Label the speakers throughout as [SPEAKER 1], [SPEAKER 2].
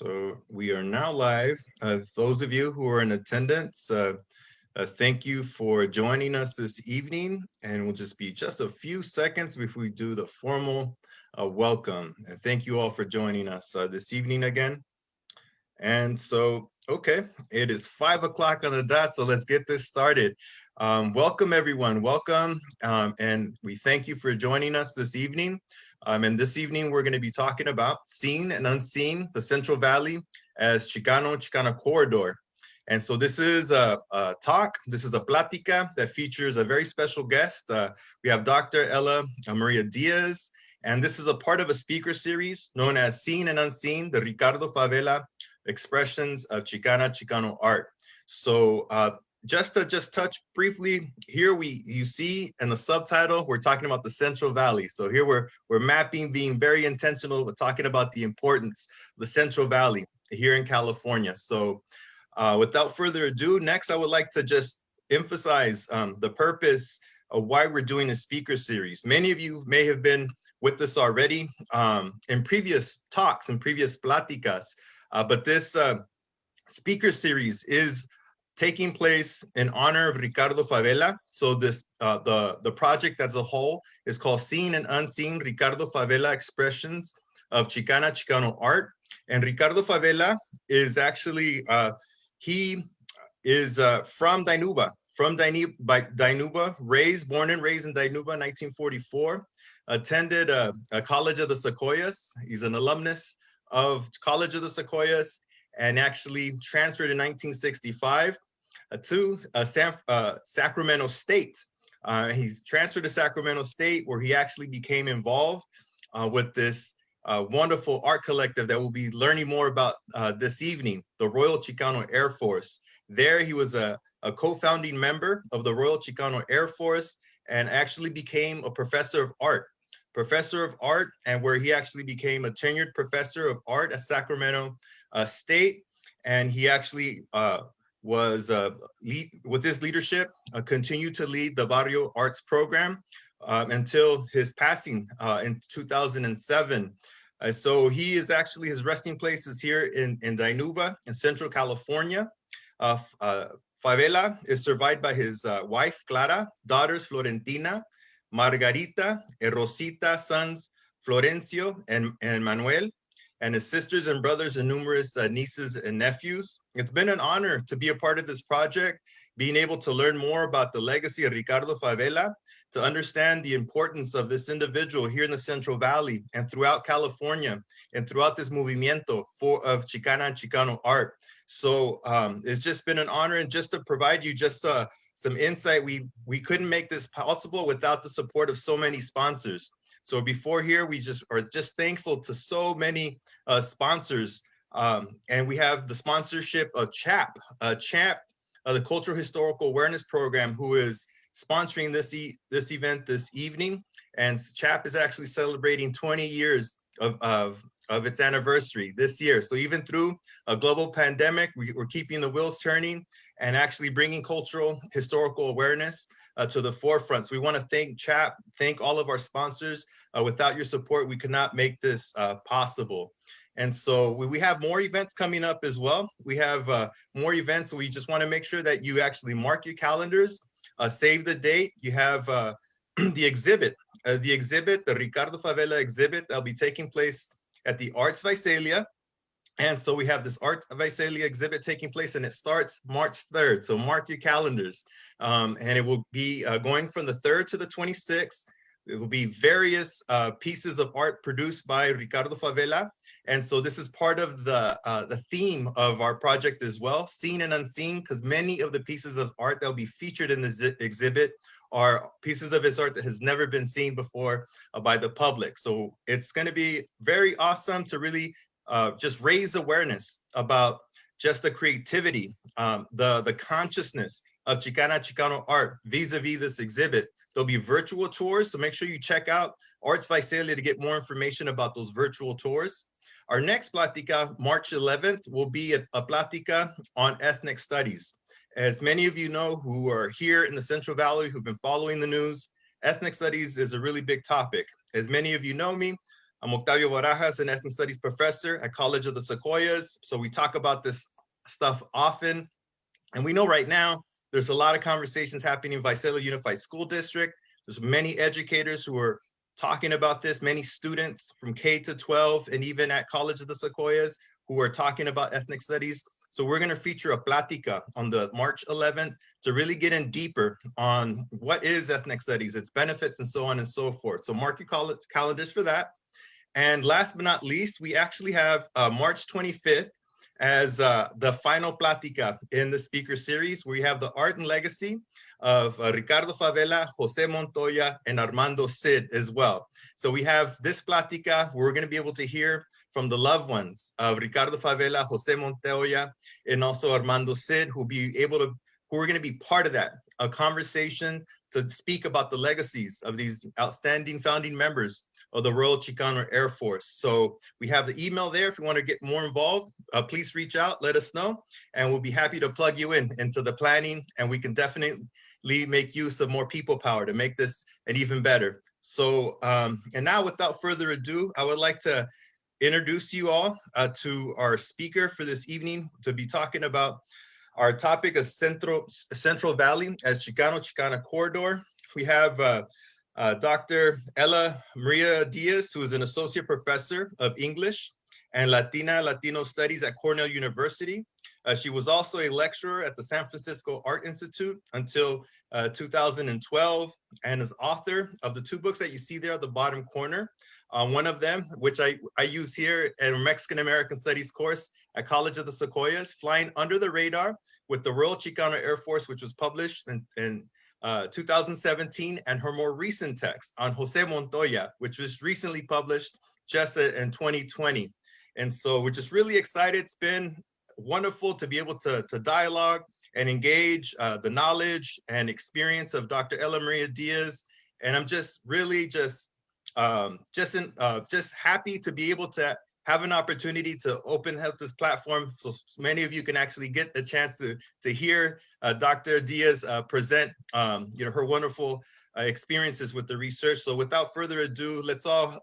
[SPEAKER 1] So we are now live. Those of you who are in attendance, thank you for joining us this evening. And we'll just be just a few seconds before we do the formal welcome. And thank you all for joining us this evening again. And so, okay, it is 5 o'clock on the dot, so let's get this started. Welcome, everyone. Welcome. And we thank you for joining us this evening. And this evening, we're going to be talking about Seen and Unseen, the Central Valley as Chicana Corridor. And so this is a talk, this is a Platica that features a very special guest. We have Dr. Ella Maria Diaz, and this is a part of a speaker series known as Seen and Unseen, the Ricardo Favela Expressions of Chicano art. So just to touch briefly here, you see in the subtitle, we're talking about the Central Valley. So here we're mapping, being very intentional with talking about the importance of the Central Valley here in California. So without further ado, next I would like to just emphasize the purpose of why we're doing a speaker series. Many of you may have been with us already in previous talks and previous platicas, but this speaker series is taking place in honor of Ricardo Favela. So this the project as a whole is called Seen and Unseen, Ricardo Favela Expressions of Chicano Art. And Ricardo Favela is actually, he is from Dinuba, born and raised in Dinuba, 1944, attended a College of the Sequoias. He's an alumnus of College of the Sequoias and actually transferred in 1965 to Sacramento State. He's transferred to Sacramento State, where he actually became involved with this wonderful art collective that we'll be learning more about this evening, the Royal Chicano Air Force. There he was a co-founding member of the Royal Chicano Air Force and actually became a professor of art. And where he actually became a tenured professor of art at Sacramento State. And he actually was, with his leadership, continued to lead the Barrio Arts program until his passing in 2007. So he is actually, his resting place is here in Dinuba in Central California. Favela is survived by his wife, Clara, daughters, Florentina, Margarita, Rosita, sons, Florencio and Manuel, and his sisters and brothers and numerous nieces and nephews. It's been an honor to be a part of this project, being able to learn more about the legacy of Ricardo Favela, to understand the importance of this individual here in the Central Valley and throughout California and throughout this movimiento of Chicana and Chicano art. So it's just been an honor, and just to provide you just some insight, we couldn't make this possible without the support of so many sponsors. So before here, we just are just thankful to so many sponsors. And we have the sponsorship of CHAP, the Cultural Historical Awareness Program, who is sponsoring this event this evening. And CHAP is actually celebrating 20 years of its anniversary this year. So even through a global pandemic, we're keeping the wheels turning and actually bringing cultural historical awareness to the forefront. So we want to thank CHAP, thank all of our sponsors. Without your support, we could not make this possible. And so we have more events coming up as well. We have more events. We just want to make sure that you actually mark your calendars, save the date. You have the exhibit, the Ricardo Favela exhibit that'll be taking place at the Arts Visalia. And so we have this Arts Visalia exhibit taking place, and it starts March 3rd. So mark your calendars. And it will be going from the 3rd to the 26th. It will be various pieces of art produced by Ricardo Favela. And so this is part of the theme of our project as well, Seen and Unseen, because many of the pieces of art that will be featured in this exhibit are pieces of his art that has never been seen before by the public. So it's going to be very awesome to really just raise awareness about just the creativity, the consciousness of Chicano art vis-a-vis this exhibit. There'll be virtual tours, so make sure you check out Arts Visalia to get more information about those virtual tours. Our next Platica, March 11th, will be a Platica on ethnic studies. As many of you know who are here in the Central Valley, who've been following the news, ethnic studies is a really big topic. As many of you know me, I'm Octavio Barajas, an ethnic studies professor at College of the Sequoias. So we talk about this stuff often. And we know right now, there's a lot of conversations happening in Visalia Unified School District. There's many educators who are talking about this, many students from K to 12, and even at College of the Sequoias who are talking about ethnic studies. So we're gonna feature a Platica on the March 11th to really get in deeper on what is ethnic studies, its benefits, and so on and so forth. So mark your calendars for that. And last but not least, we actually have March 25th as the final Platica in the speaker series. We have the art and legacy of Ricardo Favela, Jose Montoya, and Armando Cid as well. So we have this Platica. We're going to be able to hear from the loved ones of Ricardo Favela, Jose Montoya, and also Armando Cid, who are going to be part of that, a conversation to speak about the legacies of these outstanding founding members of the Royal Chicano Air Force. So we have the email there. If you want to get more involved, please reach out, let us know, and we'll be happy to plug you into the planning, and we can definitely make use of more people power to make this an even better. So, and now without further ado, I would like to introduce you all to our speaker for this evening to be talking about our topic is Central Valley as Chicana Corridor. We have Dr. Ella Maria Diaz, who is an associate professor of English and Latino Studies at Cornell University. She was also a lecturer at the San Francisco Art Institute until 2012, and is author of the two books that you see there at the bottom corner. One of them, which I use here in a Mexican-American Studies course at College of the Sequoias, Flying Under the Radar with the Royal Chicano Air Force, which was published in 2017, and her more recent text on Jose Montoya, which was recently published just in 2020. And so we're just really excited. It's been wonderful to be able to dialogue and engage the knowledge and experience of Dr. Ella Maria Diaz. And I'm just really just happy to be able to have an opportunity to open up this platform so many of you can actually get the chance to hear Dr. Diaz present her wonderful experiences with the research. So without further ado, let's all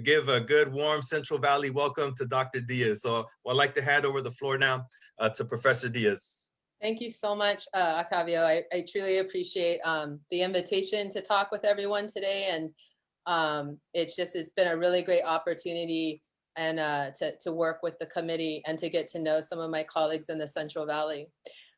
[SPEAKER 1] give a good warm Central Valley welcome to Dr. Diaz. So I'd like to hand over the floor now to Professor Diaz.
[SPEAKER 2] Thank you so much, Octavio. I truly appreciate the invitation to talk with everyone today. And it's been a really great opportunity and to work with the committee and to get to know some of my colleagues in the Central Valley.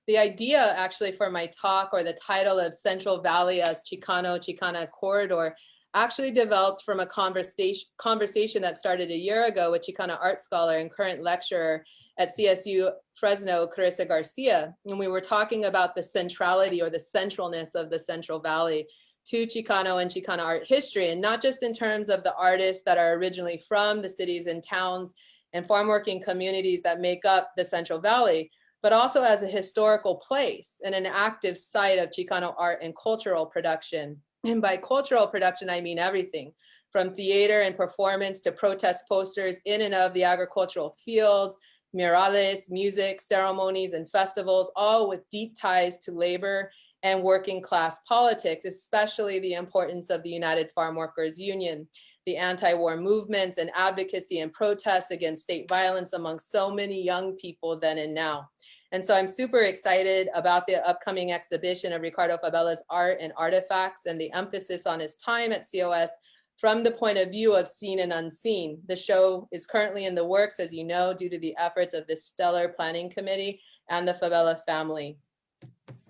[SPEAKER 2] The idea actually for my talk, or the title of Central Valley as Chicana Corridor, actually developed from a conversation that started a year ago with Chicana art scholar and current lecturer at CSU Fresno, Carissa Garcia. And we were talking about the centrality or the centralness of the Central Valley to Chicano and Chicana art history, and not just in terms of the artists that are originally from the cities and towns and farm working communities that make up the Central Valley, but also as a historical place and an active site of Chicano art and cultural production. And by cultural production, I mean everything from theater and performance to protest posters in and of the agricultural fields, murales, music, ceremonies, and festivals, all with deep ties to labor and working class politics, especially the importance of the United Farm Workers Union, the anti-war movements and advocacy and protests against state violence among so many young people then and now. And so I'm super excited about the upcoming exhibition of Ricardo Favela's art and artifacts, and the emphasis on his time at COS from the point of view of seen and unseen. The show is currently in the works, as you know, due to the efforts of the stellar planning committee and the Favela family.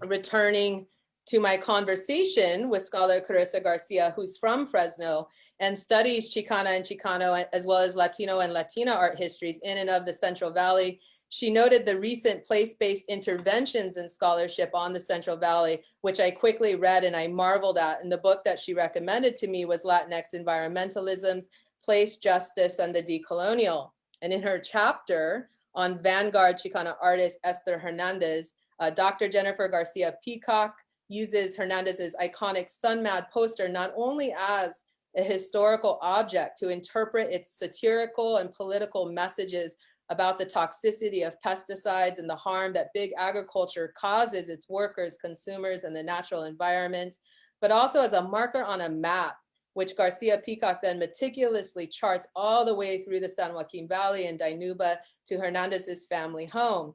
[SPEAKER 2] Returning to my conversation with scholar Carissa Garcia, who's from Fresno and studies Chicana and Chicano, as well as Latino and Latina art histories in and of the Central Valley, she noted the recent place-based interventions in scholarship on the Central Valley, which I quickly read and I marveled at. And the book that she recommended to me was Latinx Environmentalisms, Place, Justice, and the Decolonial. And in her chapter on vanguard Chicana artist Esther Hernandez, Dr. Jennifer Garcia Peacock uses Hernandez's iconic Sun Mad poster not only as a historical object to interpret its satirical and political messages about the toxicity of pesticides and the harm that big agriculture causes its workers, consumers, and the natural environment, but also as a marker on a map which Garcia Peacock then meticulously charts all the way through the San Joaquin Valley and Dinuba to Hernandez's family home.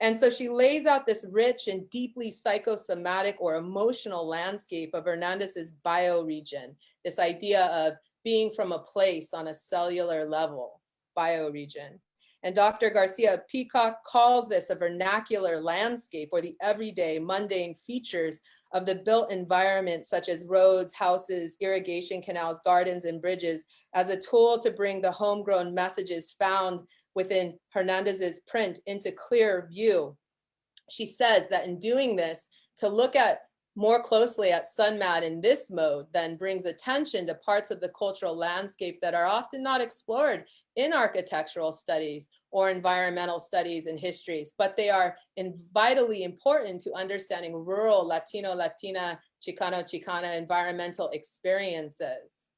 [SPEAKER 2] And so she lays out this rich and deeply psychosomatic or emotional landscape of Hernandez's bioregion, this idea of being from a place on a cellular level, bioregion. And Dr. Garcia Peacock calls this a vernacular landscape, or the everyday mundane features of the built environment, such as roads, houses, irrigation canals, gardens, and bridges, as a tool to bring the homegrown messages found within Hernandez's print into clear view. She says that in doing this, to look at more closely at SUNMAD in this mode then brings attention to parts of the cultural landscape that are often not explored in architectural studies or environmental studies and histories, but they are vitally important to understanding rural Latino, Latina, Chicano, Chicana environmental experiences.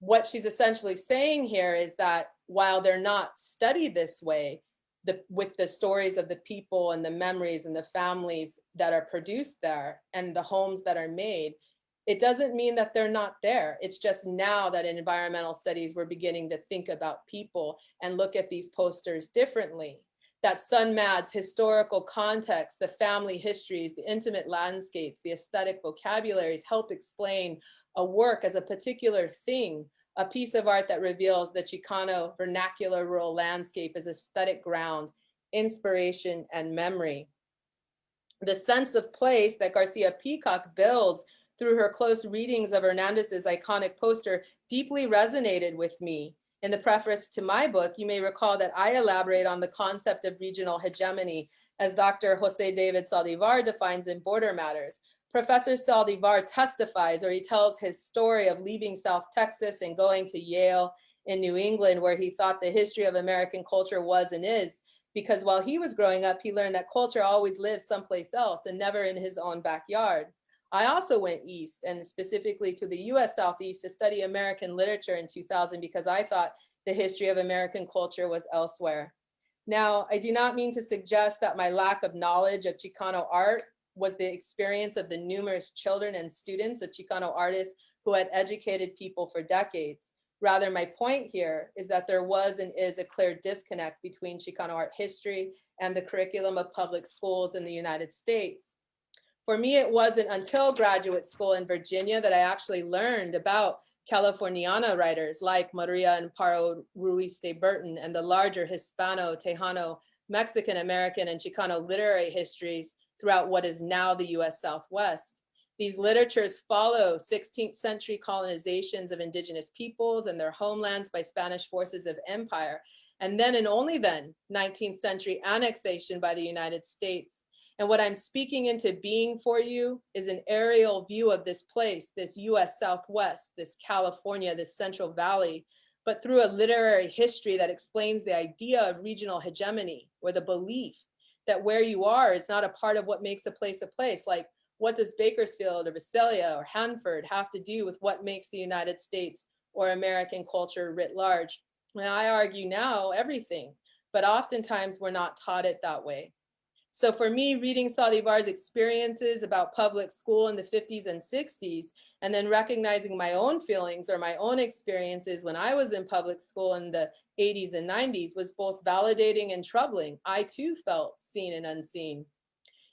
[SPEAKER 2] What she's essentially saying here is that while they're not studied this way, with the stories of the people and the memories and the families that are produced there and the homes that are made, it doesn't mean that they're not there. It's just now that in environmental studies, we're beginning to think about people and look at these posters differently. That SUNMAD's historical context, the family histories, the intimate landscapes, the aesthetic vocabularies help explain a work as a particular thing, a piece of art that reveals the Chicano vernacular rural landscape as aesthetic ground, inspiration, and memory. The sense of place that Garcia Peacock builds through her close readings of Hernandez's iconic poster deeply resonated with me. In the preface to my book, you may recall that I elaborate on the concept of regional hegemony as Dr. Jose David Saldivar defines in Border Matters. Professor Saldivar testifies, or he tells his story of leaving South Texas and going to Yale in New England, where he thought the history of American culture was and is, because while he was growing up, he learned that culture always lives someplace else and never in his own backyard. I also went east, and specifically to the US Southeast, to study American literature in 2000 because I thought the history of American culture was elsewhere. Now, I do not mean to suggest that my lack of knowledge of Chicano art was the experience of the numerous children and students of Chicano artists who had educated people for decades. Rather, my point here is that there was and is a clear disconnect between Chicano art history and the curriculum of public schools in the United States. For me, it wasn't until graduate school in Virginia that I actually learned about Californiana writers like Maria Amparo Ruiz de Burton and the larger Hispano, Tejano, Mexican American, and Chicano literary histories throughout what is now the US Southwest. These literatures follow 16th century colonizations of indigenous peoples and their homelands by Spanish forces of empire, and then and only then, 19th century annexation by the United States. And what I'm speaking into being for you is an aerial view of this place, this US Southwest, this California, this Central Valley, but through a literary history that explains the idea of regional hegemony, or the belief that where you are is not a part of what makes a place. Like, what does Bakersfield or Visalia or Hanford have to do with what makes the United States or American culture writ large? And I argue now everything, but oftentimes we're not taught it that way. So for me, reading Saldivar's experiences about public school in the 50s and 60s, and then recognizing my own feelings or my own experiences when I was in public school in the 80s and 90s was both validating and troubling. I too felt seen and unseen.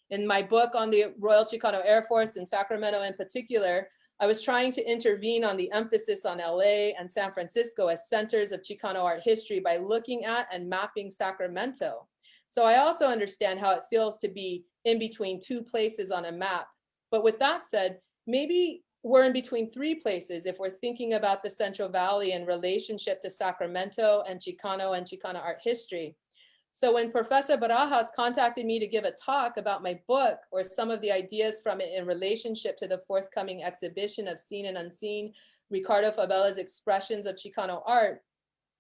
[SPEAKER 2] In my book on the Royal Chicano Air Force in Sacramento in particular, I was trying to intervene on the emphasis on LA and San Francisco as centers of Chicano art history by looking at and mapping Sacramento. So I also understand how it feels to be in between two places on a map. But with that said, maybe we're in between three places if we're thinking about the Central Valley in relationship to Sacramento and Chicana art history. So when Professor Barajas contacted me to give a talk about my book or some of the ideas from it in relationship to the forthcoming exhibition of Seen and Unseen, Ricardo Favela's expressions of Chicano art,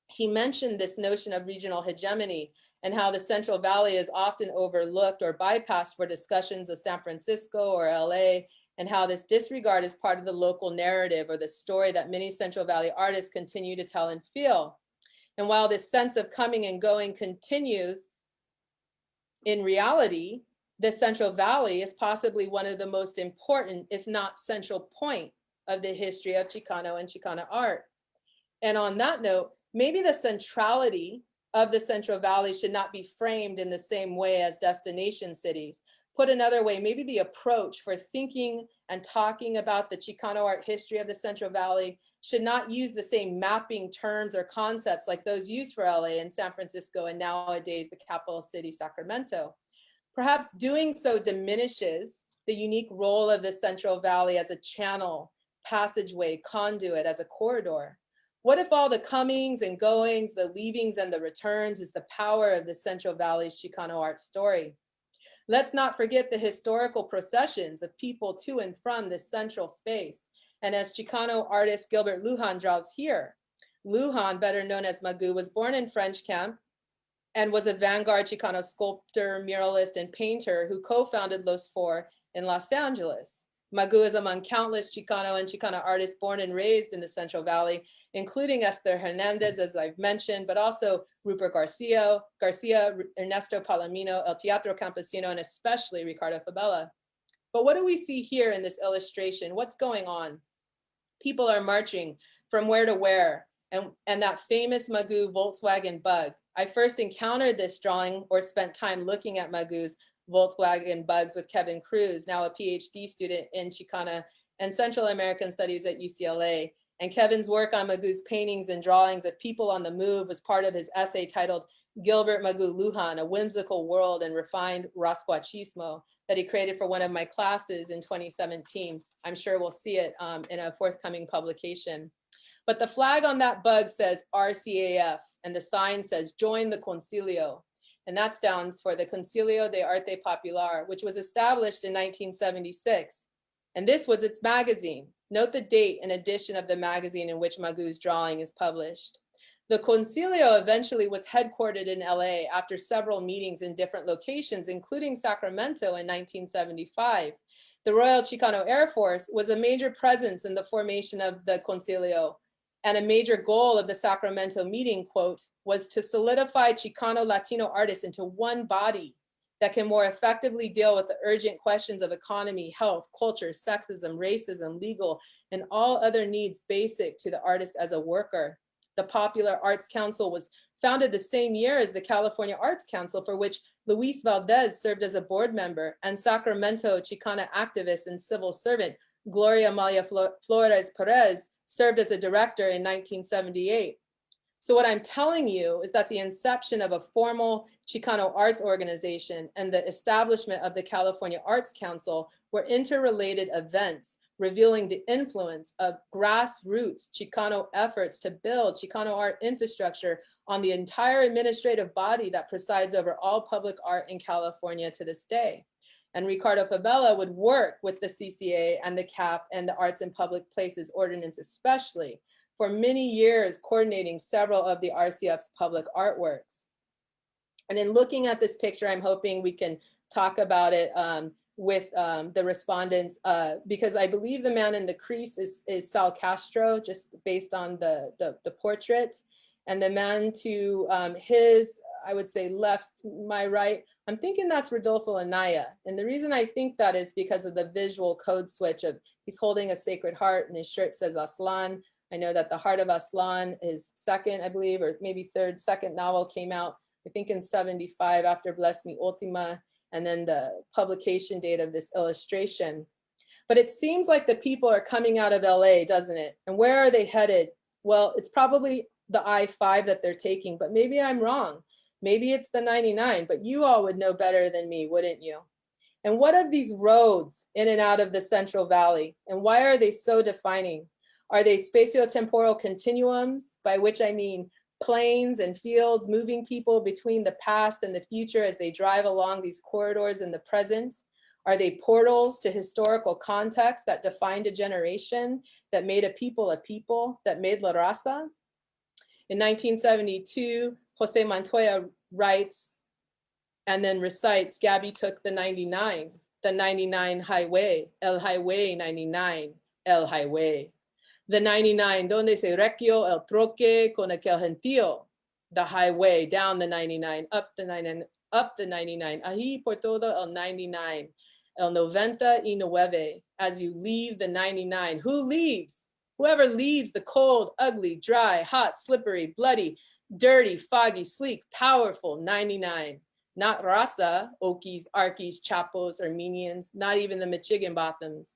[SPEAKER 2] he mentioned this notion of regional hegemony and how the Central Valley is often overlooked or bypassed for discussions of San Francisco or LA, and how this disregard is part of the local narrative or the story that many Central Valley artists continue to tell and feel. And while this sense of coming and going continues, in reality, the Central Valley is possibly one of the most important, if not central point of the history of Chicano and Chicana art. And on that note, maybe the centrality of the Central Valley should not be framed in the same way as destination cities. Put another way, maybe the approach for thinking and talking about the Chicano art history of the Central Valley should not use the same mapping terms or concepts like those used for LA and San Francisco and nowadays the capital city, Sacramento. Perhaps doing so diminishes the unique role of the Central Valley as a channel, passageway, conduit, as a corridor. What if all the comings and goings, the leavings and the returns is the power of the Central Valley's Chicano art story? Let's not forget the historical processions of people to and from this central space. And as Chicano artist Gilbert Lujan draws here, Lujan, better known as Magoo, was born in French Camp and was a vanguard Chicano sculptor, muralist, and painter who co-founded Los Four in Los Angeles. Magoo is among countless Chicano and Chicana artists born and raised in the Central Valley, including Esther Hernandez, as I've mentioned, but also Rupert Garcia, Ernesto Palomino, El Teatro Campesino, and especially Ricardo Favela. But what do we see here in this illustration? What's going on? People are marching from where to where, and that famous Magoo Volkswagen bug. I first encountered this drawing or spent time looking at Magoo's Volkswagen bugs with Kevin Cruz, now a PhD student in Chicana and Central American Studies at UCLA. And Kevin's work on Magoo's paintings and drawings of people on the move was part of his essay titled Gilbert Magoo Lujan, A Whimsical World and Refined Rascuachismo, that he created for one of my classes in 2017. I'm sure we'll see it in a forthcoming publication. But the flag on that bug says RCAF, and the sign says join the Concilio. And that stands for the Concilio de Arte Popular, which was established in 1976. And this was its magazine. Note the date and edition of the magazine in which Magoo's drawing is published. The Concilio eventually was headquartered in LA after several meetings in different locations, including Sacramento in 1975. The Royal Chicano Air Force was a major presence in the formation of the Concilio, and a major goal of the Sacramento meeting, quote, was to solidify Chicano Latino artists into one body that can more effectively deal with the urgent questions of economy, health, culture, sexism, racism, legal, and all other needs basic to the artist as a worker. The Popular Arts Council was founded the same year as the California Arts Council, for which Luis Valdez served as a board member, and Sacramento Chicana activist and civil servant Gloria Amalia Flores Perez served as a director in 1978. So what I'm telling you is that the inception of a formal Chicano arts organization and the establishment of the California Arts Council were interrelated events, revealing the influence of grassroots Chicano efforts to build Chicano art infrastructure on the entire administrative body that presides over all public art in California to this day. And Ricardo Favela would work with the CCA and the CAP and the Arts in Public Places Ordinance especially for many years, coordinating several of the RCF's public artworks. And in looking at this picture, I'm hoping we can talk about it with the respondents, because I believe the man in the crease is Sal Castro, just based on the portrait. And the man to his, I would say left, my right, I'm thinking that's Rodolfo Anaya. And the reason I think that is because of the visual code switch of he's holding a Sacred Heart and his shirt says Aslan. I know that The Heart of Aslan, his second, I believe, or maybe second novel came out, I think in 75 after Bless Me Ultima, and then the publication date of this illustration. But it seems like the people are coming out of LA, doesn't it? And where are they headed? Well, it's probably the I-5 that they're taking, but maybe I'm wrong. Maybe it's the 99, but you all would know better than me, wouldn't you? And what of these roads in and out of the Central Valley? And why are they so defining? Are they spatiotemporal continuums, by which I mean plains and fields moving people between the past and the future as they drive along these corridors in the present? Are they portals to historical context that defined a generation, that made a people, that made La Raza? In 1972, Jose Montoya writes and then recites, Gabby took the 99 highway, El Highway 99, El Highway. The 99, donde se requio el troque con aquel gentío, the highway, down the 99, up the 99, ahí por todo el 99. El 99, as you leave the 99. Who leaves? Whoever leaves the cold, ugly, dry, hot, slippery, bloody, dirty, foggy, sleek, powerful 99. Not Rasa, Okies, Arkies, Chapos, Armenians, not even the Michigan Bothams.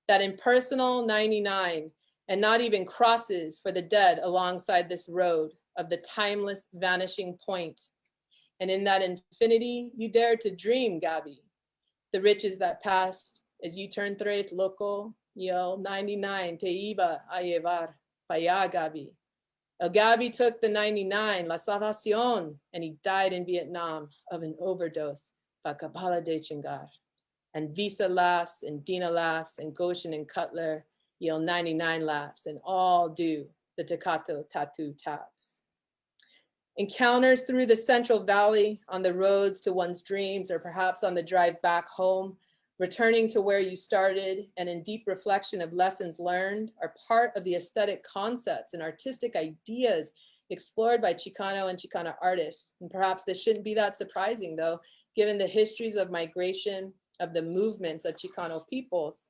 [SPEAKER 2] That impersonal 99, and not even crosses for the dead alongside this road of the timeless vanishing point. And in that infinity, you dare to dream, Gabi. The riches that passed as you turn tres loco, yo 99, te iba a llevar pa allá, Gabi. El Gabi took the 99, La Salvacion, and he died in Vietnam of an overdose, pa Cabala de Chingar. And Visa laughs, and Dina laughs, and Goshen and Cutler, Yale 99 laughs, and all do the Takato tattoo taps. Encounters through the Central Valley on the roads to one's dreams, or perhaps on the drive back home, returning to where you started, and in deep reflection of lessons learned, are part of the aesthetic concepts and artistic ideas explored by Chicano and Chicana artists. And perhaps this shouldn't be that surprising, though, given the histories of migration of the movements of Chicano peoples.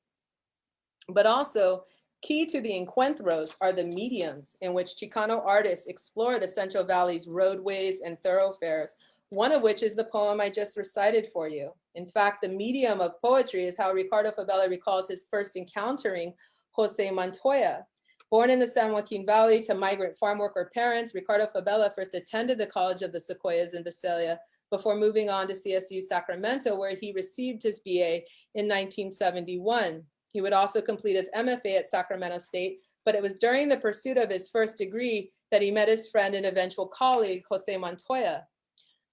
[SPEAKER 2] But also, key to the encuentros are the mediums in which Chicano artists explore the Central Valley's roadways and thoroughfares, one of which is the poem I just recited for you. In fact, the medium of poetry is how Ricardo Favela recalls his first encountering Jose Montoya. Born in the San Joaquin Valley to migrant farm worker parents, Ricardo Favela first attended the College of the Sequoias in Visalia before moving on to CSU Sacramento, where he received his BA in 1971. He would also complete his MFA at Sacramento State, but it was during the pursuit of his first degree that he met his friend and eventual colleague, Jose Montoya.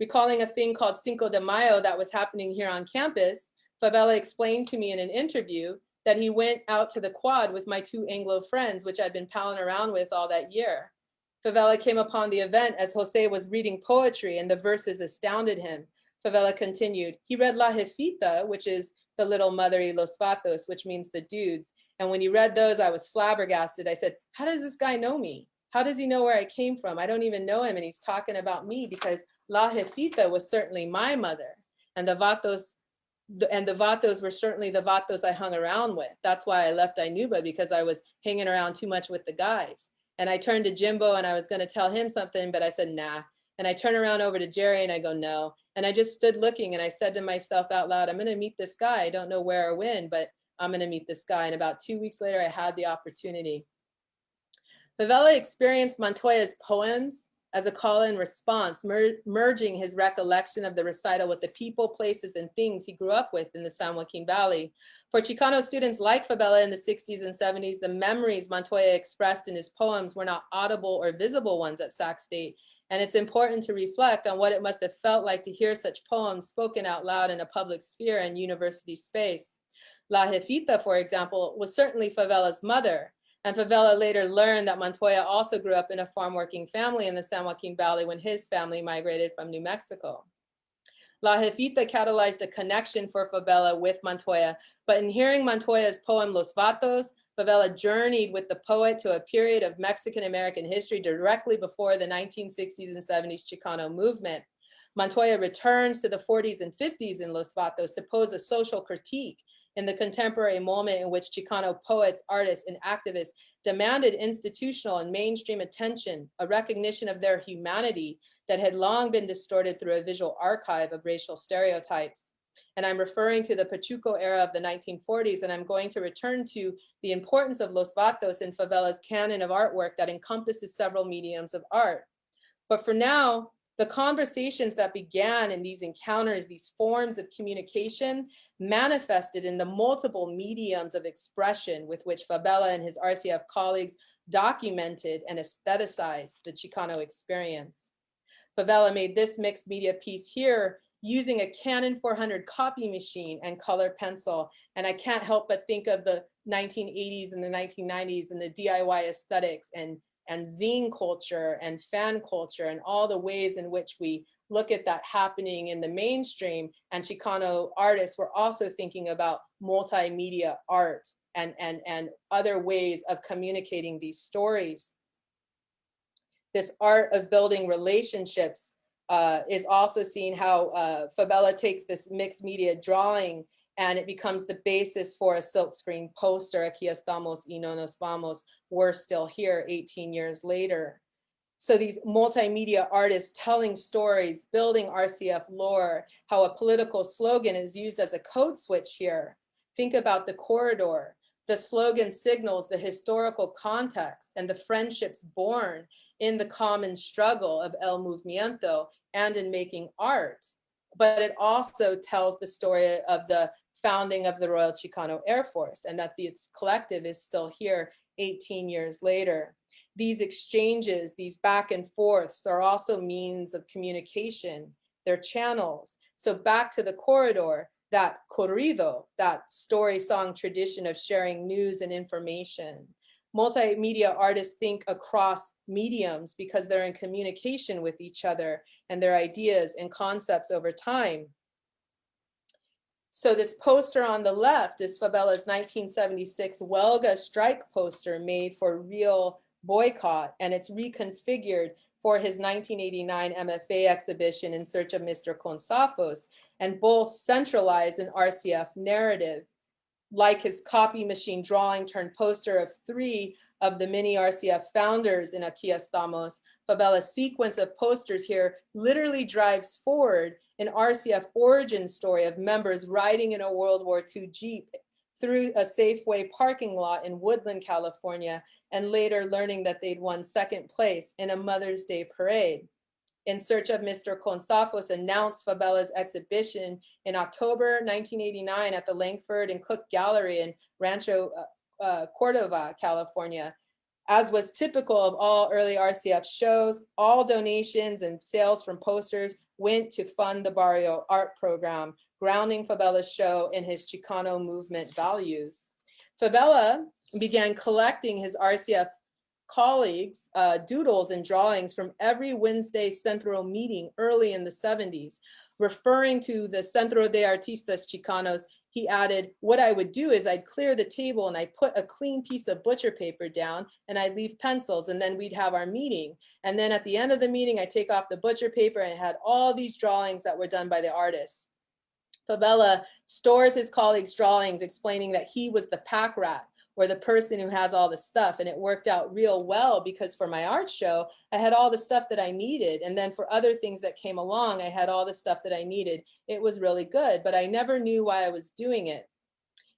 [SPEAKER 2] Recalling a thing called Cinco de Mayo that was happening here on campus, Favela explained to me in an interview that he went out to the quad with my two Anglo friends, which I'd been palling around with all that year. Favela came upon the event as Jose was reading poetry, and the verses astounded him. Favela continued, he read La Jefita, which is the little mother y los vatos, which means the dudes. And when he read those, I was flabbergasted. I said, how does this guy know me? How does he know where I came from? I don't even know him, and he's talking about me, because La Jefita was certainly my mother, and the vatos were certainly the vatos I hung around with. That's why I left Inuba, because I was hanging around too much with the guys. And I turned to Jimbo and I was going to tell him something, but I said, nah. And I turn around over to Jerry and I go, no. And I just stood looking, and I said to myself out loud, I'm going to meet this guy. I don't know where or when, but I'm going to meet this guy. And about 2 weeks later, I had the opportunity. Favela experienced Montoya's poems as a call and response, merging his recollection of the recital with the people, places, and things he grew up with in the San Joaquin Valley. For Chicano students like Favela in the 60s and 70s, the memories Montoya expressed in his poems were not audible or visible ones at Sac State. And it's important to reflect on what it must have felt like to hear such poems spoken out loud in a public sphere and university space. La Jefita, for example, was certainly Favela's mother. And Favela later learned that Montoya also grew up in a farm working family in the San Joaquin Valley when his family migrated from New Mexico. La Jefita catalyzed a connection for Favela with Montoya, but in hearing Montoya's poem Los Vatos, Favela journeyed with the poet to a period of Mexican-American history directly before the 1960s and 70s Chicano movement. Montoya returns to the 40s and 50s in Los Vatos to pose a social critique in the contemporary moment in which Chicano poets, artists, and activists demanded institutional and mainstream attention, a recognition of their humanity that had long been distorted through a visual archive of racial stereotypes. And I'm referring to the Pachuco era of the 1940s, and I'm going to return to the importance of Los Vatos in Favela's canon of artwork that encompasses several mediums of art. But for now, the conversations that began in these encounters, these forms of communication, manifested in the multiple mediums of expression with which Favela and his RCF colleagues documented and aestheticized the Chicano experience. Favela made this mixed media piece here using a Canon 400 copy machine and color pencil. And I can't help but think of the 1980s and the 1990s and the DIY aesthetics and zine culture and fan culture and all the ways in which we look at that happening in the mainstream. And Chicano artists were also thinking about multimedia art and other ways of communicating these stories. This art of building relationships is also seen how Favela takes this mixed media drawing and it becomes the basis for a silkscreen poster, Aquí estamos y no nos vamos, we're still here 18 years later. So these multimedia artists telling stories, building RCF lore, how a political slogan is used as a code switch here. Think about the corridor. The slogan signals the historical context and the friendships born in the common struggle of El Movimiento and in making art. But it also tells the story of the founding of the Royal Chicano Air Force and that this collective is still here 18 years later. These exchanges, these back and forths are also means of communication. They're channels. So back to the corridor, that corrido, that story song tradition of sharing news and information. Multimedia artists think across mediums because they're in communication with each other and their ideas and concepts over time. So this poster on the left is Favela's 1976 Huelga strike poster made for Real Boycott, and it's reconfigured for his 1989 MFA exhibition In Search of Mr. Consafos, and both centralized an RCF narrative. Like his copy machine drawing turned poster of 3 of the mini RCF founders in Aquí Estamos, Favela's sequence of posters here literally drives forward an RCF origin story of members riding in a World War II Jeep through a Safeway parking lot in Woodland, California, and later learning that they'd won 2nd place in a Mother's Day parade. In Search of Mr. Consafos announced Favela's exhibition in October 1989 at the Langford and Cook Gallery in Rancho Cordova, California. As was typical of all early RCF shows, all donations and sales from posters went to fund the Barrio Art Program, grounding Favela's show in his Chicano movement values. Favela began collecting his RCF colleagues' doodles and drawings from every Wednesday Centro meeting early in the 70s. Referring to the Centro de Artistas Chicanos, he added, what I would do is I'd clear the table and I'd put a clean piece of butcher paper down and I'd leave pencils, and then we'd have our meeting. And then at the end of the meeting, I'd take off the butcher paper and it had all these drawings that were done by the artists. Favela stores his colleagues' drawings, explaining that he was the pack rat, or the person who has all the stuff. And it worked out real well because for my art show, I had all the stuff that I needed. And then for other things that came along, I had all the stuff that I needed. It was really good, but I never knew why I was doing it.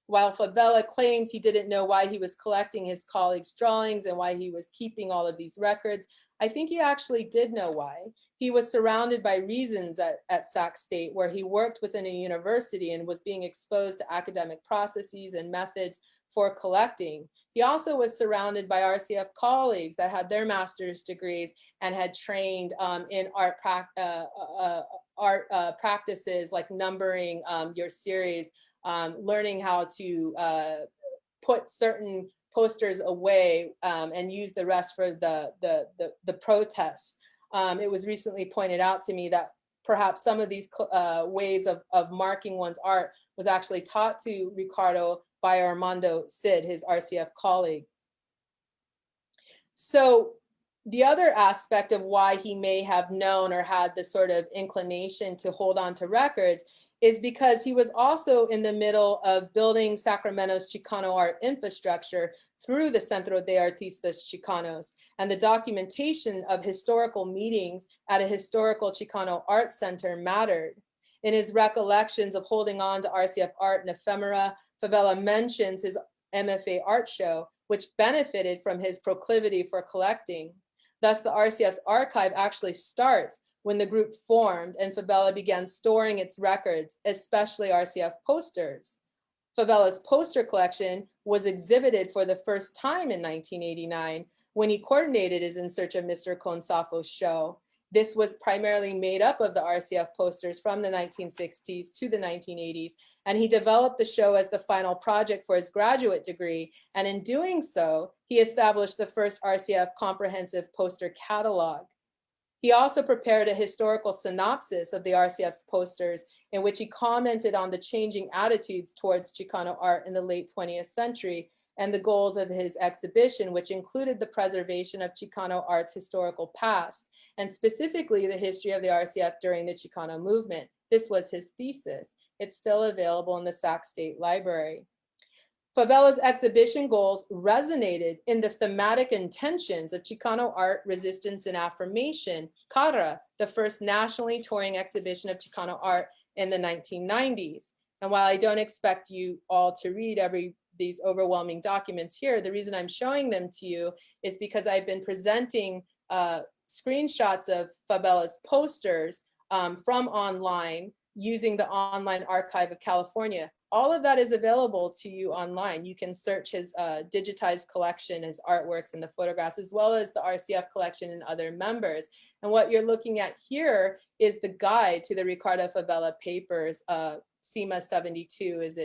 [SPEAKER 2] While Favela claims he didn't know why he was collecting his colleagues' drawings and why he was keeping all of these records, I think he actually did know why. He was surrounded by reasons at Sac State, where he worked within a university and was being exposed to academic processes and methods for collecting. He also was surrounded by RCF colleagues that had their master's degrees and had trained in art practices like numbering your series, learning how to put certain posters away and use the rest for the protests. It was recently pointed out to me that perhaps some of these ways of marking one's art was actually taught to Ricardo by Armando Cid, his RCF colleague. So the other aspect of why he may have known or had the sort of inclination to hold on to records is because he was also in the middle of building Sacramento's Chicano art infrastructure through the Centro de Artistas Chicanos, and the documentation of historical meetings at a historical Chicano art center mattered. In his recollections of holding on to RCF art and ephemera, Favela mentions his MFA art show, which benefited from his proclivity for collecting. Thus, the RCF's archive actually starts when the group formed and Favela began storing its records, especially RCF posters. Favela's poster collection was exhibited for the first time in 1989 when he coordinated his In Search of Mr. Consafos show. This was primarily made up of the RCF posters from the 1960s to the 1980s, and he developed the show as the final project for his graduate degree, and in doing so, he established the first RCF comprehensive poster catalog. He also prepared a historical synopsis of the RCF's posters in which he commented on the changing attitudes towards Chicano art in the late 20th century and the goals of his exhibition, which included the preservation of Chicano art's historical past, and specifically the history of the RCF during the Chicano movement. This was his thesis. It's still available in the Sac State Library. Favela's exhibition goals resonated in the thematic intentions of Chicano art, resistance, and affirmation, Cara, the first nationally touring exhibition of Chicano art in the 1990s. And while I don't expect you all to read these overwhelming documents here, the reason I'm showing them to you is because I've been presenting screenshots of Favela's posters from online using the Online Archive of California. All of that is available to you online. You can search his digitized collection, his artworks and the photographs, as well as the RCF collection and other members. And what you're looking at here is the guide to the Ricardo Favela papers. SEMA 72 is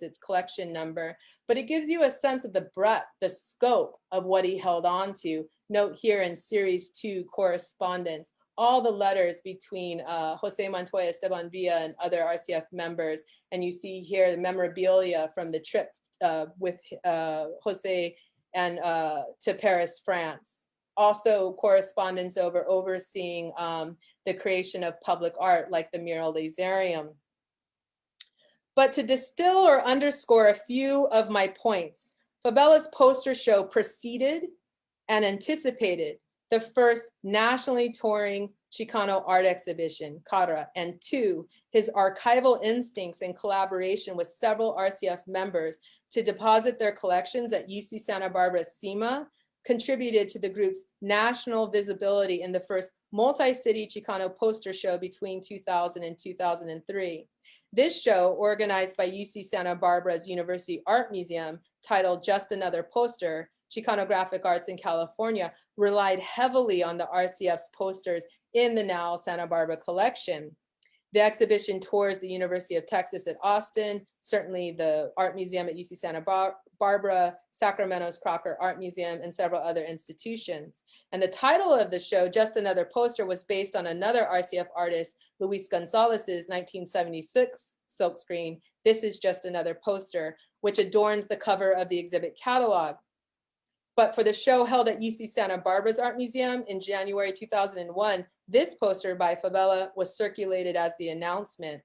[SPEAKER 2] its collection number, but it gives you a sense of the breadth, the scope of what he held on to. Note here in series 2 correspondence, all the letters between Jose Montoya, Esteban Villa, and other RCF members. And you see here the memorabilia from the trip with Jose and to Paris, France. Also correspondence over overseeing the creation of public art like the mural Laserium. But to distill or underscore a few of my points, Favela's poster show preceded and anticipated the first nationally touring Chicano art exhibition, Cara, and 2, his archival instincts in collaboration with several RCF members to deposit their collections at UC Santa Barbara's SEMA contributed to the group's national visibility in the first multi-city Chicano poster show between 2000 and 2003. This show, organized by UC Santa Barbara's University Art Museum, titled Just Another Poster, Chicano Graphic Arts in California, relied heavily on the RCF's posters in the now Santa Barbara collection. The exhibition tours the University of Texas at Austin, certainly the Art Museum at UC Santa Barbara, Sacramento's Crocker Art Museum, and several other institutions. And the title of the show, Just Another Poster, was based on another RCF artist, Luis Gonzalez's 1976 silkscreen, This Is Just Another Poster, which adorns the cover of the exhibit catalog. But for the show held at UC Santa Barbara's Art Museum in January 2001, this poster by Favela was circulated as the announcement.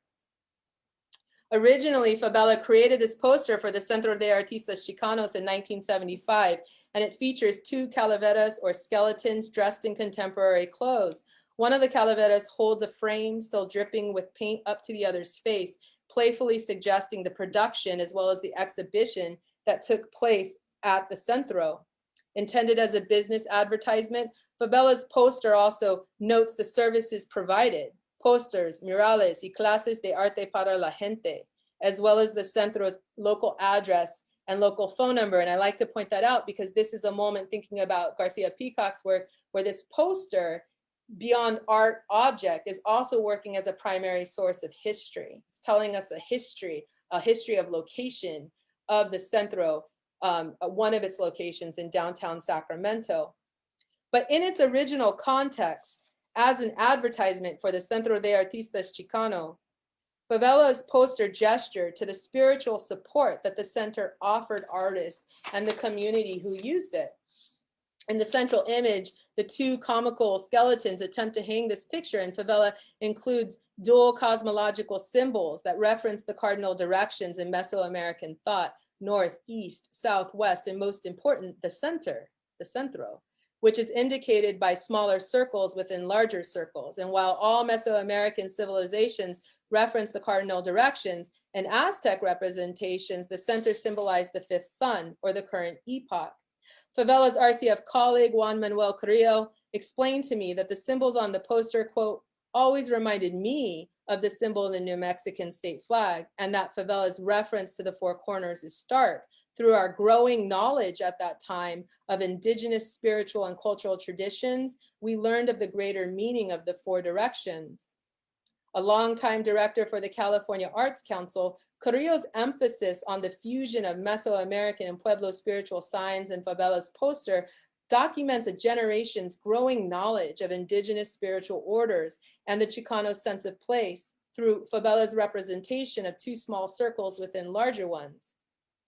[SPEAKER 2] Originally, Favela created this poster for the Centro de Artistas Chicanos in 1975, and it features 2 calaveras or skeletons dressed in contemporary clothes. One of the calaveras holds a frame still dripping with paint up to the other's face, playfully suggesting the production as well as the exhibition that took place at the Centro. Intended as a business advertisement, Favela's poster also notes the services provided, posters, murales, y clases de arte para la gente, as well as the Centro's local address and local phone number. And I like to point that out because this is a moment thinking about Garcia Peacock's work where this poster, beyond art object, is also working as a primary source of history. It's telling us a history of location of the Centro, one of its locations in downtown Sacramento. But in its original context, as an advertisement for the Centro de Artistas Chicano, Favela's poster gestured to the spiritual support that the center offered artists and the community who used it. In the central image, the 2 comical skeletons attempt to hang this picture, and Favela includes dual cosmological symbols that reference the cardinal directions in Mesoamerican thought: north, east, south, west, and most important, the center, the centro, which is indicated by smaller circles within larger circles. And while all Mesoamerican civilizations reference the cardinal directions, in Aztec representations, the center symbolized the 5th sun, or the current epoch. Favela's RCF colleague, Juan Manuel Carrillo, explained to me that the symbols on the poster, quote, always reminded me of the symbol in the New Mexican state flag, and that Favela's reference to the 4 corners is stark. Through our growing knowledge at that time of indigenous spiritual and cultural traditions, we learned of the greater meaning of the 4 directions. A longtime director for the California Arts Council, Carrillo's emphasis on the fusion of Mesoamerican and Pueblo spiritual signs in Favela's poster documents a generation's growing knowledge of indigenous spiritual orders and the Chicano sense of place through Favela's representation of 2 small circles within larger ones.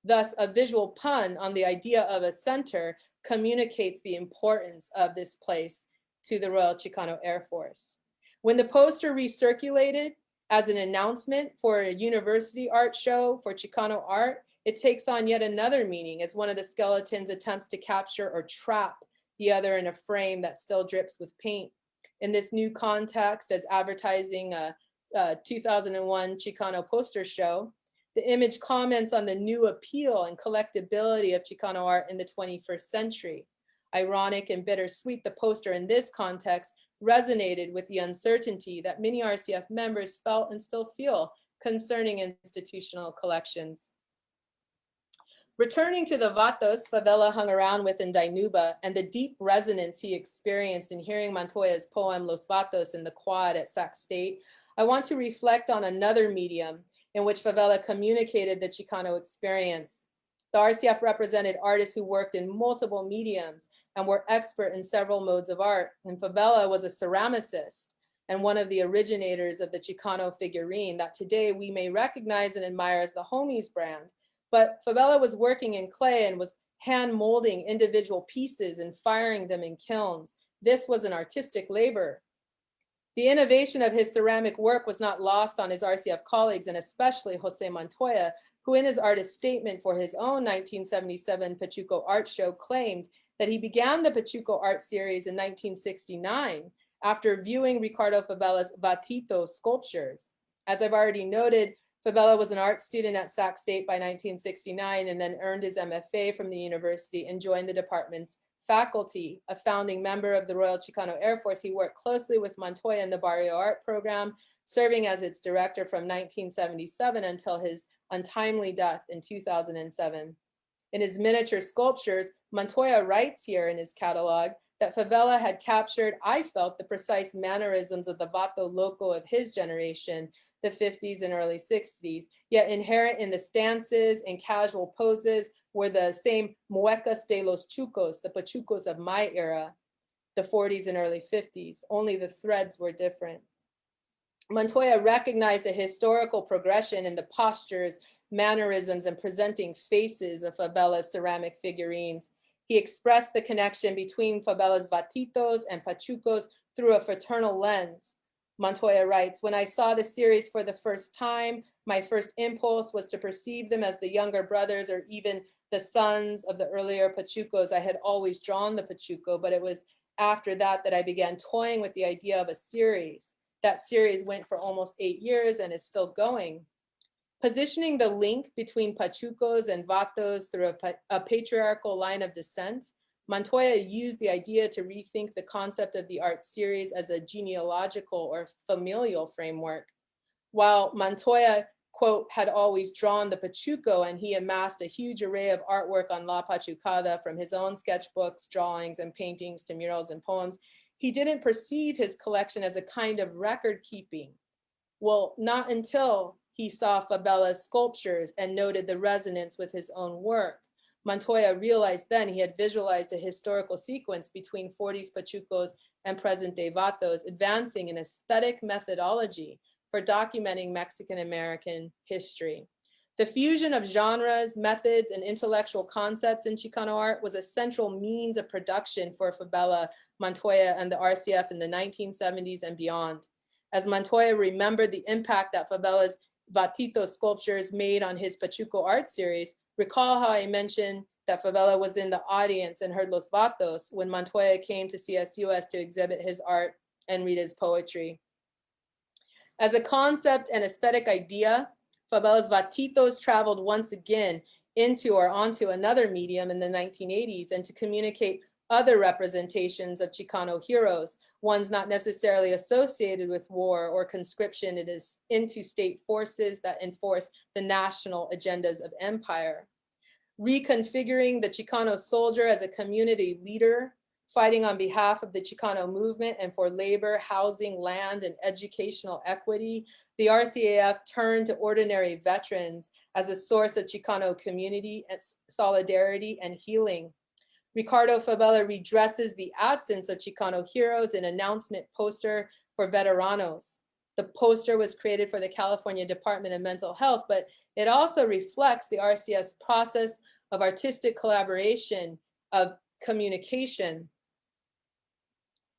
[SPEAKER 2] Thus, a visual pun on the idea of a center communicates the importance of this place to the Royal Chicano Air Force. When the poster recirculated, As an announcement for a university art show for Chicano art, it takes on yet another meaning as one of the skeletons attempts to capture or trap the other in a frame that still drips with paint. In this new context, as advertising a 2001 Chicano poster show, the image comments on the new appeal and collectability of Chicano art in the 21st century. Ironic and bittersweet, the poster in this context resonated with the uncertainty that many RCF members felt and still feel concerning institutional collections. Returning to the Vatos Favela hung around with in Dinuba and the deep resonance he experienced in hearing Montoya's poem Los Vatos in the quad at Sac State, I want to reflect on another medium in which Favela communicated the Chicano experience. The RCF represented artists who worked in multiple mediums and were expert in several modes of art. And Favela was a ceramicist and one of the originators of the Chicano figurine that today we may recognize and admire as the Homies brand. But Favela was working in clay and was hand molding individual pieces and firing them in kilns. This was an artistic labor. The innovation of his ceramic work was not lost on his RCF colleagues, and especially Jose Montoya, who in his artist statement for his own 1977 Pachuco art show claimed that he began the Pachuco art series in 1969 after viewing Ricardo Favela's Vatito sculptures. As I've already noted, Favela was an art student at Sac State by 1969 and then earned his MFA from the university and joined the department's faculty. A founding member of the Royal Chicano Air Force, he worked closely with Montoya in the Barrio Art program, serving as its director from 1977 until his untimely death in 2007. In his miniature sculptures, Montoya writes here in his catalog that Favela had captured, I felt, the precise mannerisms of the Vato Loco of his generation, the 50s and early 60s, yet inherent in the stances and casual poses were the same muecas de los chucos, the pachucos of my era, the 40s and early 50s, only the threads were different. Montoya recognized a historical progression in the postures, mannerisms, and presenting faces of Favela's ceramic figurines. He expressed the connection between Favela's Vatitos and Pachucos through a fraternal lens. Montoya writes, when I saw the series for the first time, my first impulse was to perceive them as the younger brothers or even the sons of the earlier Pachucos. I had always drawn the Pachuco, but it was after that that I began toying with the idea of a series. That series went for almost 8 years and is still going. Positioning the link between Pachucos and Vatos through a patriarchal line of descent, Montoya used the idea to rethink the concept of the art series as a genealogical or familial framework. While Montoya, quote, had always drawn the Pachuco and he amassed a huge array of artwork on La Pachucada from his own sketchbooks, drawings, and paintings to murals and poems, he didn't perceive his collection as a kind of record keeping. Well, not until he saw Favela's sculptures and noted the resonance with his own work. Montoya realized then he had visualized a historical sequence between 40s Pachucos and present-day Vatos, advancing an aesthetic methodology for documenting Mexican-American history. The fusion of genres, methods, and intellectual concepts in Chicano art was a central means of production for Favela, Montoya, and the RCF in the 1970s and beyond. As Montoya remembered the impact that Favela's Vatito sculptures made on his Pachuco art series, recall how I mentioned that Favela was in the audience and heard Los Vatos when Montoya came to CSUS to exhibit his art and read his poetry. As a concept and aesthetic idea, Favela's Vatitos traveled once again into or onto another medium in the 1980s and to communicate other representations of Chicano heroes, ones not necessarily associated with war or conscription. It is into state forces that enforce the national agendas of empire. Reconfiguring the Chicano soldier as a community leader, fighting on behalf of the Chicano movement and for labor, housing, land, and educational equity, the RCAF turned to ordinary veterans as a source of Chicano community, solidarity, and healing. Ricardo Favela redresses the absence of Chicano heroes in announcement poster for veteranos. The poster was created for the California Department of Mental Health, but it also reflects the RCS process of artistic collaboration, of communication.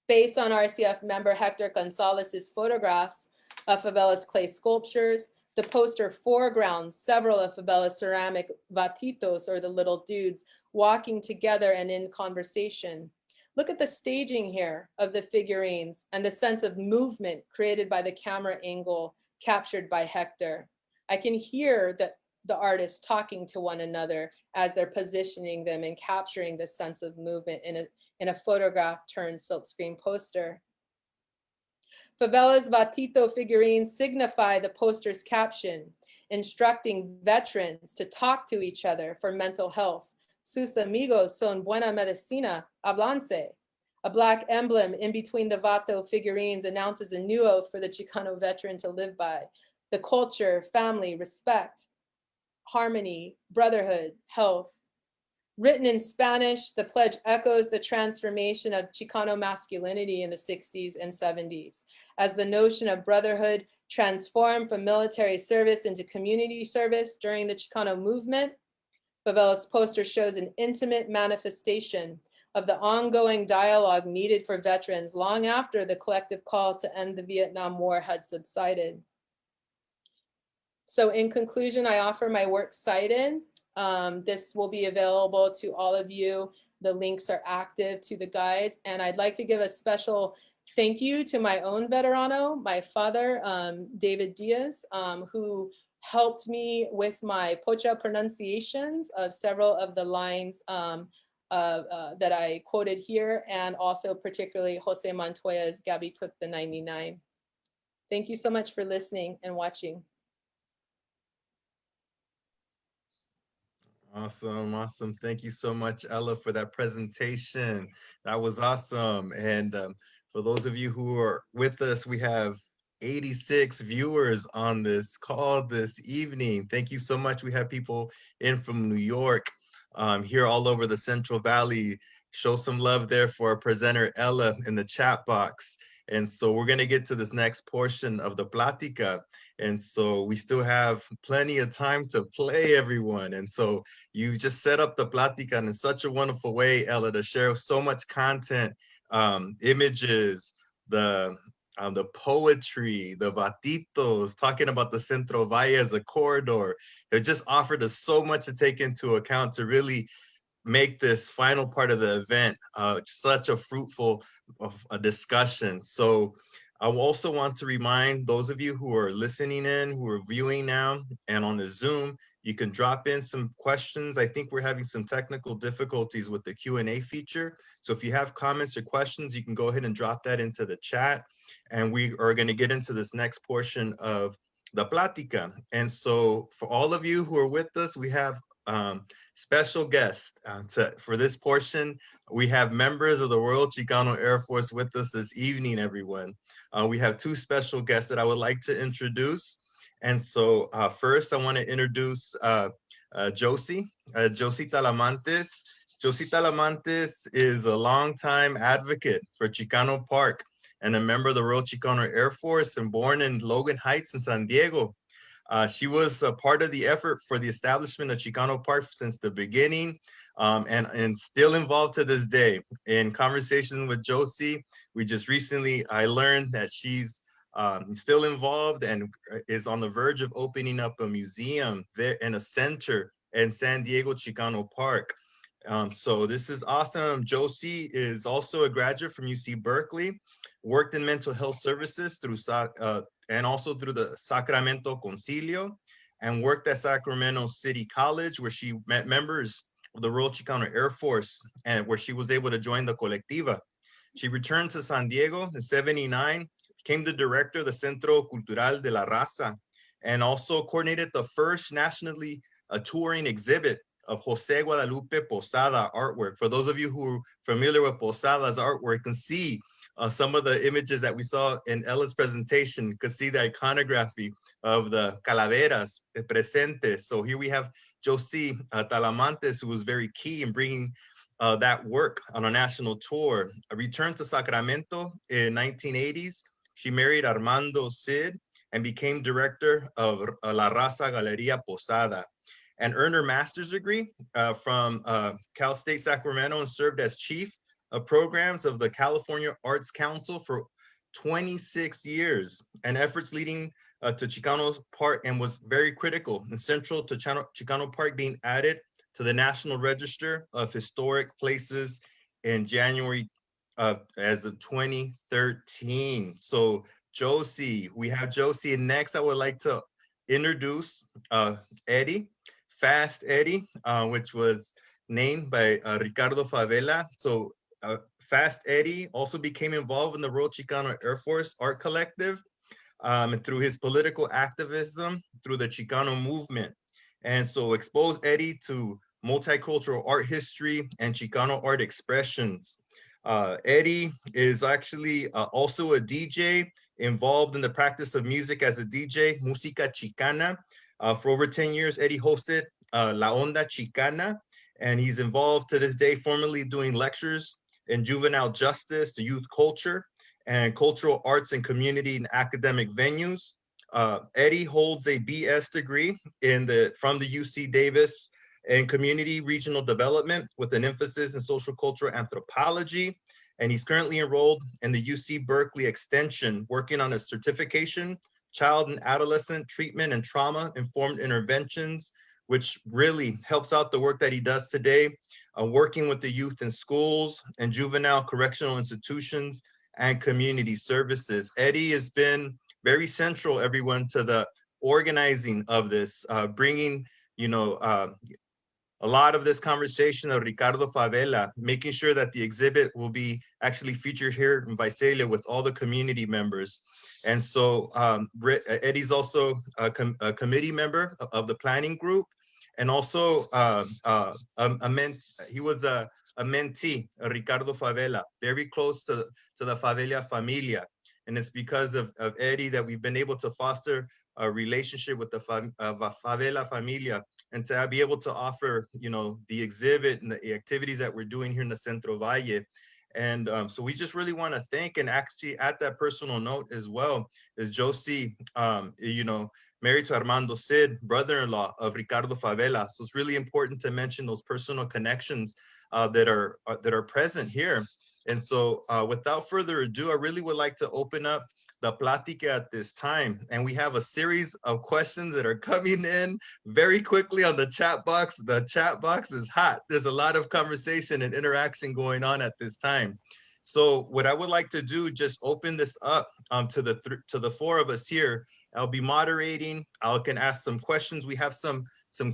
[SPEAKER 2] Based on RCF member Hector Gonzalez's photographs, of Favela's clay sculptures. The poster foregrounds several of Favela's ceramic vatitos, or the little dudes, walking together and in conversation. Look at the staging here of the figurines and the sense of movement created by the camera angle captured by Hector. I can hear the artists talking to one another as they're positioning them and capturing this sense of movement in a photograph turned silkscreen poster. Favela's Vatito figurines signify the poster's caption, instructing veterans to talk to each other for mental health. Sus amigos son buena medicina, hablanse. A black emblem in between the Vato figurines announces a new oath for the Chicano veteran to live by: the culture, family, respect, harmony, brotherhood, health. Written in Spanish, the pledge echoes the transformation of Chicano masculinity in the 60s and 70s, as the notion of brotherhood transformed from military service into community service during the Chicano movement. Favela's poster shows an intimate manifestation of the ongoing dialogue needed for veterans long after the collective calls to end the Vietnam War had subsided. So in conclusion, I offer my work cited. This will be available to all of you. The links are active to the guides. And I'd like to give a special thank you to my own veterano, my father, David Diaz, who helped me with my Pocha pronunciations of several of the lines that I quoted here, and also particularly Jose Montoya's Gabby Took the 99. Thank you so much for listening and watching.
[SPEAKER 1] Awesome, awesome. Thank you so much, Ella, for that presentation. That was awesome. And for those of you who are with us, we have 86 viewers on this call this evening. Thank you so much. We have people in from New York, here all over the Central Valley. Show some love there for our presenter, Ella, in the chat box. And so we're going to get to this next portion of the Platica. And so we still have plenty of time to play, everyone. And so you just set up the Platica in such a wonderful way, Ella, to share so much content, images, the poetry, the vatitos, talking about the Centro Valle as a corridor. It just offered us so much to take into account to really make this final part of the event such a fruitful discussion. So I also want to remind those of you who are listening in, who are viewing now, and on the Zoom, you can drop in some questions. I think we're having some technical difficulties with the Q&A feature. So if you have comments or questions, you can go ahead and drop that into the chat. And we are going to get into this next portion of the Platica. And so for all of you who are with us, we have special guests for this portion. We have members of the Royal Chicano Air Force with us this evening, everyone. We have two special guests that I would like to introduce. And so first, I want to introduce Josie Talamantes. Josie Talamantes is a longtime advocate for Chicano Park and a member of the Royal Chicano Air Force, and born in Logan Heights in San Diego. She was a part of the effort for the establishment of Chicano Park since the beginning, and still involved to this day. In conversation with Josie, I learned that she's still involved and is on the verge of opening up a museum there and a center in San Diego Chicano Park. So this is awesome. Josie is also a graduate from UC Berkeley, worked in mental health services and also through the Sacramento Concilio, and worked at Sacramento City College, where she met members of the Royal Chicano Air Force, and where she was able to join the Colectiva. She returned to San Diego in '79, became the director of the Centro Cultural de la Raza, and also coordinated the first nationally touring exhibit of Jose Guadalupe Posada artwork. For those of you who are familiar with Posada's artwork, can see some of the images that we saw in Ella's presentation. You could see the iconography of the calaveras presentes. So here we have Josie Talamantes, who was very key in bringing that work on a national tour. Returned to Sacramento in 1980s. She married Armando Cid and became director of La Raza Galeria Posada, and earned her master's degree from Cal State Sacramento, and served as chief of programs of the California Arts Council for 26 years, and efforts leading to Chicano's Park, and was very critical and central to Chicano Park being added to the National Register of Historic Places in January as of 2013. So Josie, we have Josie, and next I would like to introduce Eddie, Fast Eddie, which was named by Ricardo Favela. So Fast Eddie also became involved in the Royal Chicano Air Force Art Collective, and through his political activism through the Chicano movement. And so exposed Eddie to multicultural art history and Chicano art expressions. Eddie is actually also a DJ, involved in the practice of music as a DJ, Música Chicana. For over 10 years, Eddie hosted La Onda Chicana, and he's involved to this day, formally doing lectures in juvenile justice, to youth culture, and cultural arts and community and academic venues. Eddie holds a BS degree from the UC Davis in community regional development with an emphasis in social cultural anthropology. And he's currently enrolled in the UC Berkeley Extension, working on a certification, child and adolescent treatment and trauma-informed interventions, which really helps out the work that he does today, working with the youth in schools and juvenile correctional institutions and community services. Eddie has been very central, everyone, to the organizing of this, bringing, a lot of this conversation of Ricardo Favela, making sure that the exhibit will be actually featured here in Visalia with all the community members. And so Eddie's also a committee member of the planning group, and also he was a mentee, Ricardo Favela, very close to the Favela familia. And it's because of Eddie that we've been able to foster a relationship with the Favela familia, and to be able to offer, the exhibit and the activities that we're doing here in the Centro Valle. And so we just really want to thank, and actually at that personal note as well, is Josie, married to Armando Cid, brother-in-law of Ricardo Favela. So it's really important to mention those personal connections that are present here. And so without further ado, I really would like to open up the Platica at this time. And we have a series of questions that are coming in very quickly on the chat box. The chat box is hot. There's a lot of conversation and interaction going on at this time. So what I would like to do, just open this up to the four of us here. I'll be moderating. I can ask some questions. We have some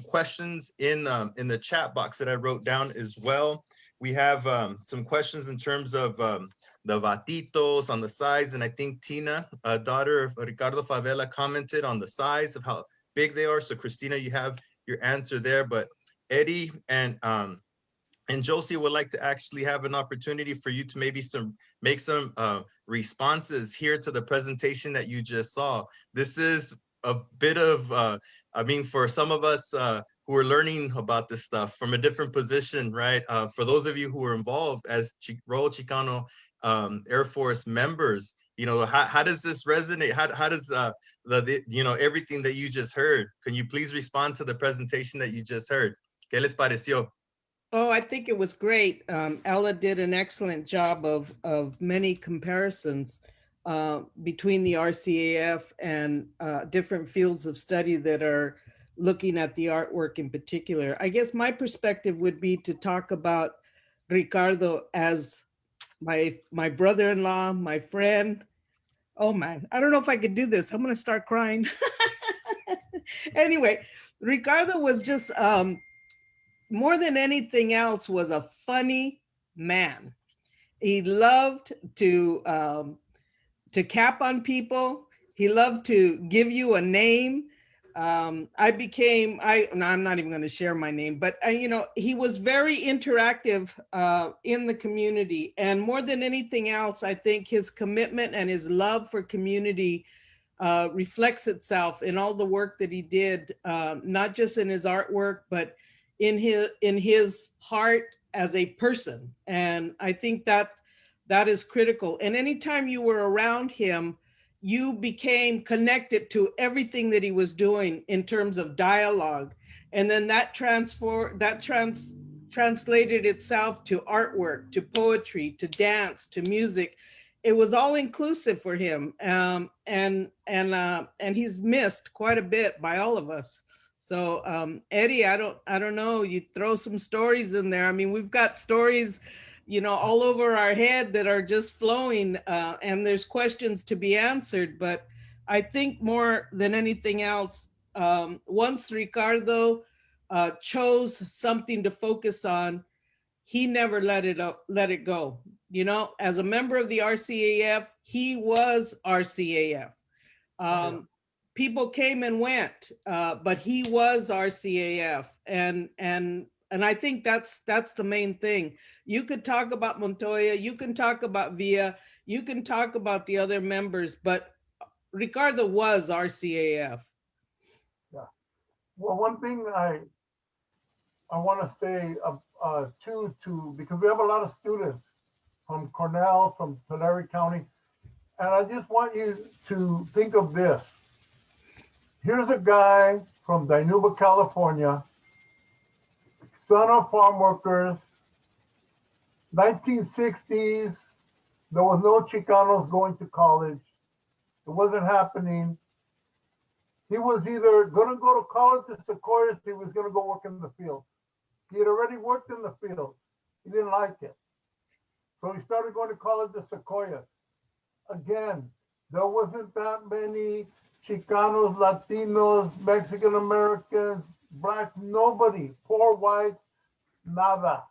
[SPEAKER 1] questions in the chat box that I wrote down as well. We have some questions in terms of the vatitos on the size, and I think Tina, daughter of Ricardo Favela, commented on the size of how big they are. So Christina, you have your answer there. But Eddie and Josie would like to actually have an opportunity for you to maybe make some responses here to the presentation that you just saw. This is a bit of, for some of us who are learning about this stuff from a different position, right? For those of you who are involved as Royal Chicano Air Force members, how does this resonate? How does everything that you just heard? Can you please respond to the presentation that you just heard? ¿Qué les pareció?
[SPEAKER 3] Oh, I think it was great. Ella did an excellent job of many comparisons between the RCAF and different fields of study that are looking at the artwork in particular. I guess my perspective would be to talk about Ricardo as my brother-in-law, my friend. Oh man, I don't know if I could do this. I'm gonna start crying. Anyway, Ricardo was just, more than anything else, was a funny man. He loved to cap on people. He loved to give you a name. I'm not even going to share my name, but he was very interactive in the community. And more than anything else, I think his commitment and his love for community reflects itself in all the work that he did, not just in his artwork, but in his heart as a person. And I think that is critical. And anytime you were around him, you became connected to everything that he was doing in terms of dialogue. And then that translated itself to artwork, to poetry, to dance, to music. it was all inclusive for him. And he's missed quite a bit by all of us. So Eddie, I don't know, you throw some stories in there. I mean, we've got stories, you know, all over our head that are just flowing, and there's questions to be answered. But I think more than anything else, once Ricardo chose something to focus on, he never let it go. You know, as a member of the RCAF, he was RCAF. People came and went, but he was RCAF, and I think that's the main thing. You could talk about Montoya, you can talk about Villa, you can talk about the other members, but Ricardo was RCAF.
[SPEAKER 4] Yeah. Well, one thing I want to say too, because we have a lot of students from Cornell, from Tulare County, and I just want you to think of this. Here's a guy from Dinuba, California, son of farm workers, 1960s, there was no Chicanos going to college. It wasn't happening. He was either going to go to college to Sequoia, he was going to go work in the field. He had already worked in the field. He didn't like it. So he started going to college to Sequoia. Again, there wasn't that many Chicanos, Latinos, Mexican Americans, Blacks, nobody, poor whites, nada.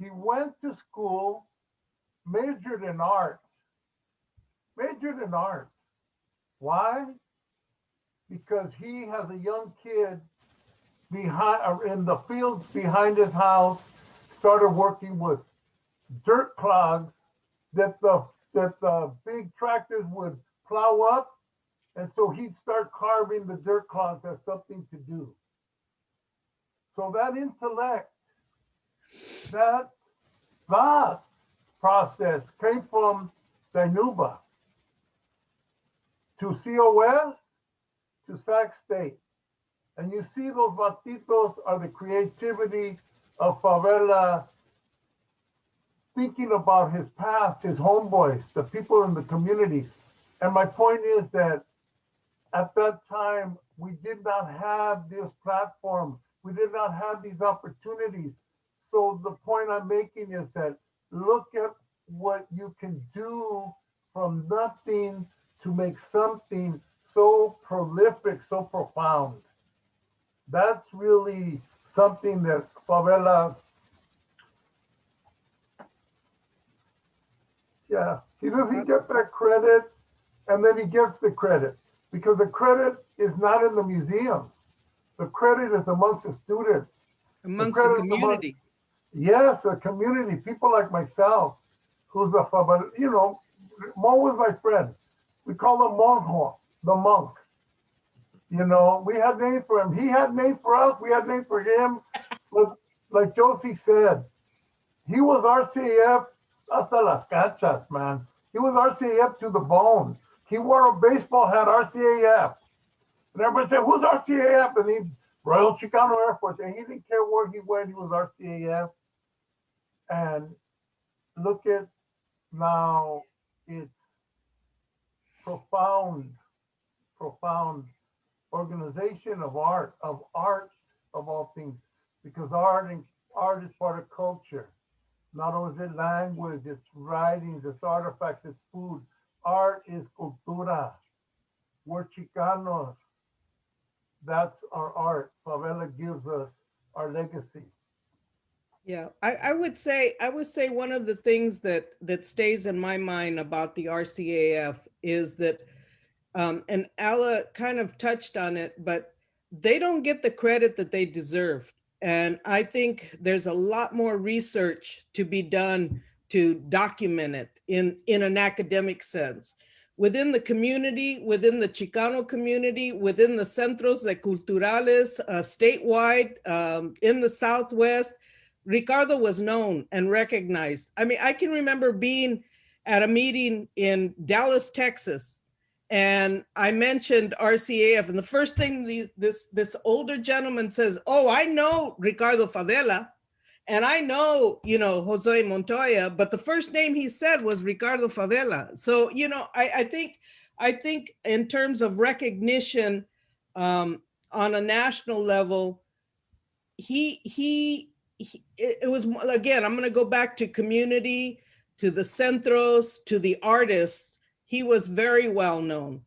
[SPEAKER 4] He went to school, majored in art. Why? Because he has a young kid in the fields behind his house, started working with dirt clods that the big tractors would plow up, and so he'd start carving the dirt clods as something to do. So that intellect, that thought process came from Dinuba to COS to Sac State. And you see those batitos are the creativity of Favela, thinking about his past, his homeboys, the people in the community. And my point is that at that time, we did not have this platform. We did not have these opportunities. So the point I'm making is that look at what you can do from nothing to make something so prolific, so profound. That's really something that Favela, he doesn't get that credit, and then he gets the credit because the credit is not in the museum. The credit is amongst the students.
[SPEAKER 3] Amongst the community.
[SPEAKER 4] Yes, the community, people like myself, who's a Favela, you know, Mo was my friend. We call him Monjo, the monk. You know, we had names for him. He had names for us. We had names for him. But like Josie said, he was RCAF hasta las canchas, man. He was RCAF to the bone. He wore a baseball hat, RCAF. And everybody said, who's RCAF? And he, Royal Chicano Air Force. And he didn't care where he went. He was RCAF. And look at now, it's profound organization of art of all things, because art is part of culture. Not only is it language, it's writings, it's artifacts, it's food. Art is cultura. We're Chicanos. That's our art. Favela gives us our legacy.
[SPEAKER 3] Yeah, I would say one of the things that stays in my mind about the RCAF is that, and Alla kind of touched on it, but they don't get the credit that they deserve. And I think there's a lot more research to be done to document it in an academic sense. Within the community, within the Chicano community, within the centros de culturales, statewide, in the Southwest, Ricardo was known and recognized. I mean, I can remember being at a meeting in Dallas, Texas, and I mentioned RCAF, and the first thing this older gentleman says, "Oh, I know Ricardo Favela." And I know, you know, Jose Montoya, but the first name he said was Ricardo Favela. So, you know, I think in terms of recognition on a national level, it was, again, I'm going to go back to community, to the centros, to the artists. He was very well known.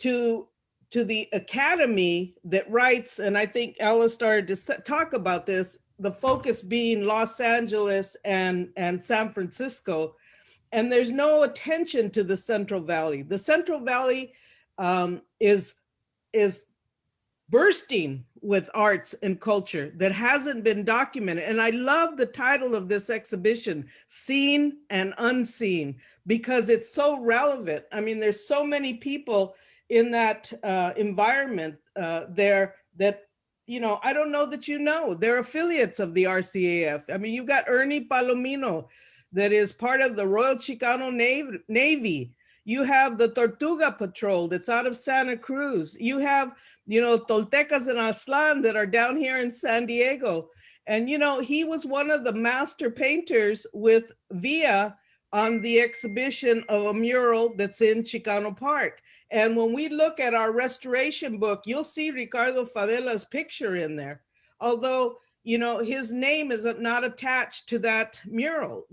[SPEAKER 3] To the academy that writes, and I think Ella started to talk about this, the focus being Los Angeles and San Francisco, and there's no attention to the Central Valley. The Central Valley is bursting with arts and culture that hasn't been documented. And I love the title of this exhibition, Seen and Unseen, because it's so relevant. I mean, there's so many people in that environment there that, you know, I don't know that you know, they're affiliates of the RCAF. I mean, you've got Ernie Palomino that is part of the Royal Chicano Navy. You have the Tortuga Patrol that's out of Santa Cruz. You have, you know, Toltecas and Aztlan that are down here in San Diego. And, you know, he was one of the master painters with Villa on the exhibition of a mural that's in Chicano Park. And when we look at our restoration book, you'll see Ricardo Favela's picture in there. Although, you know, his name is not attached to that mural.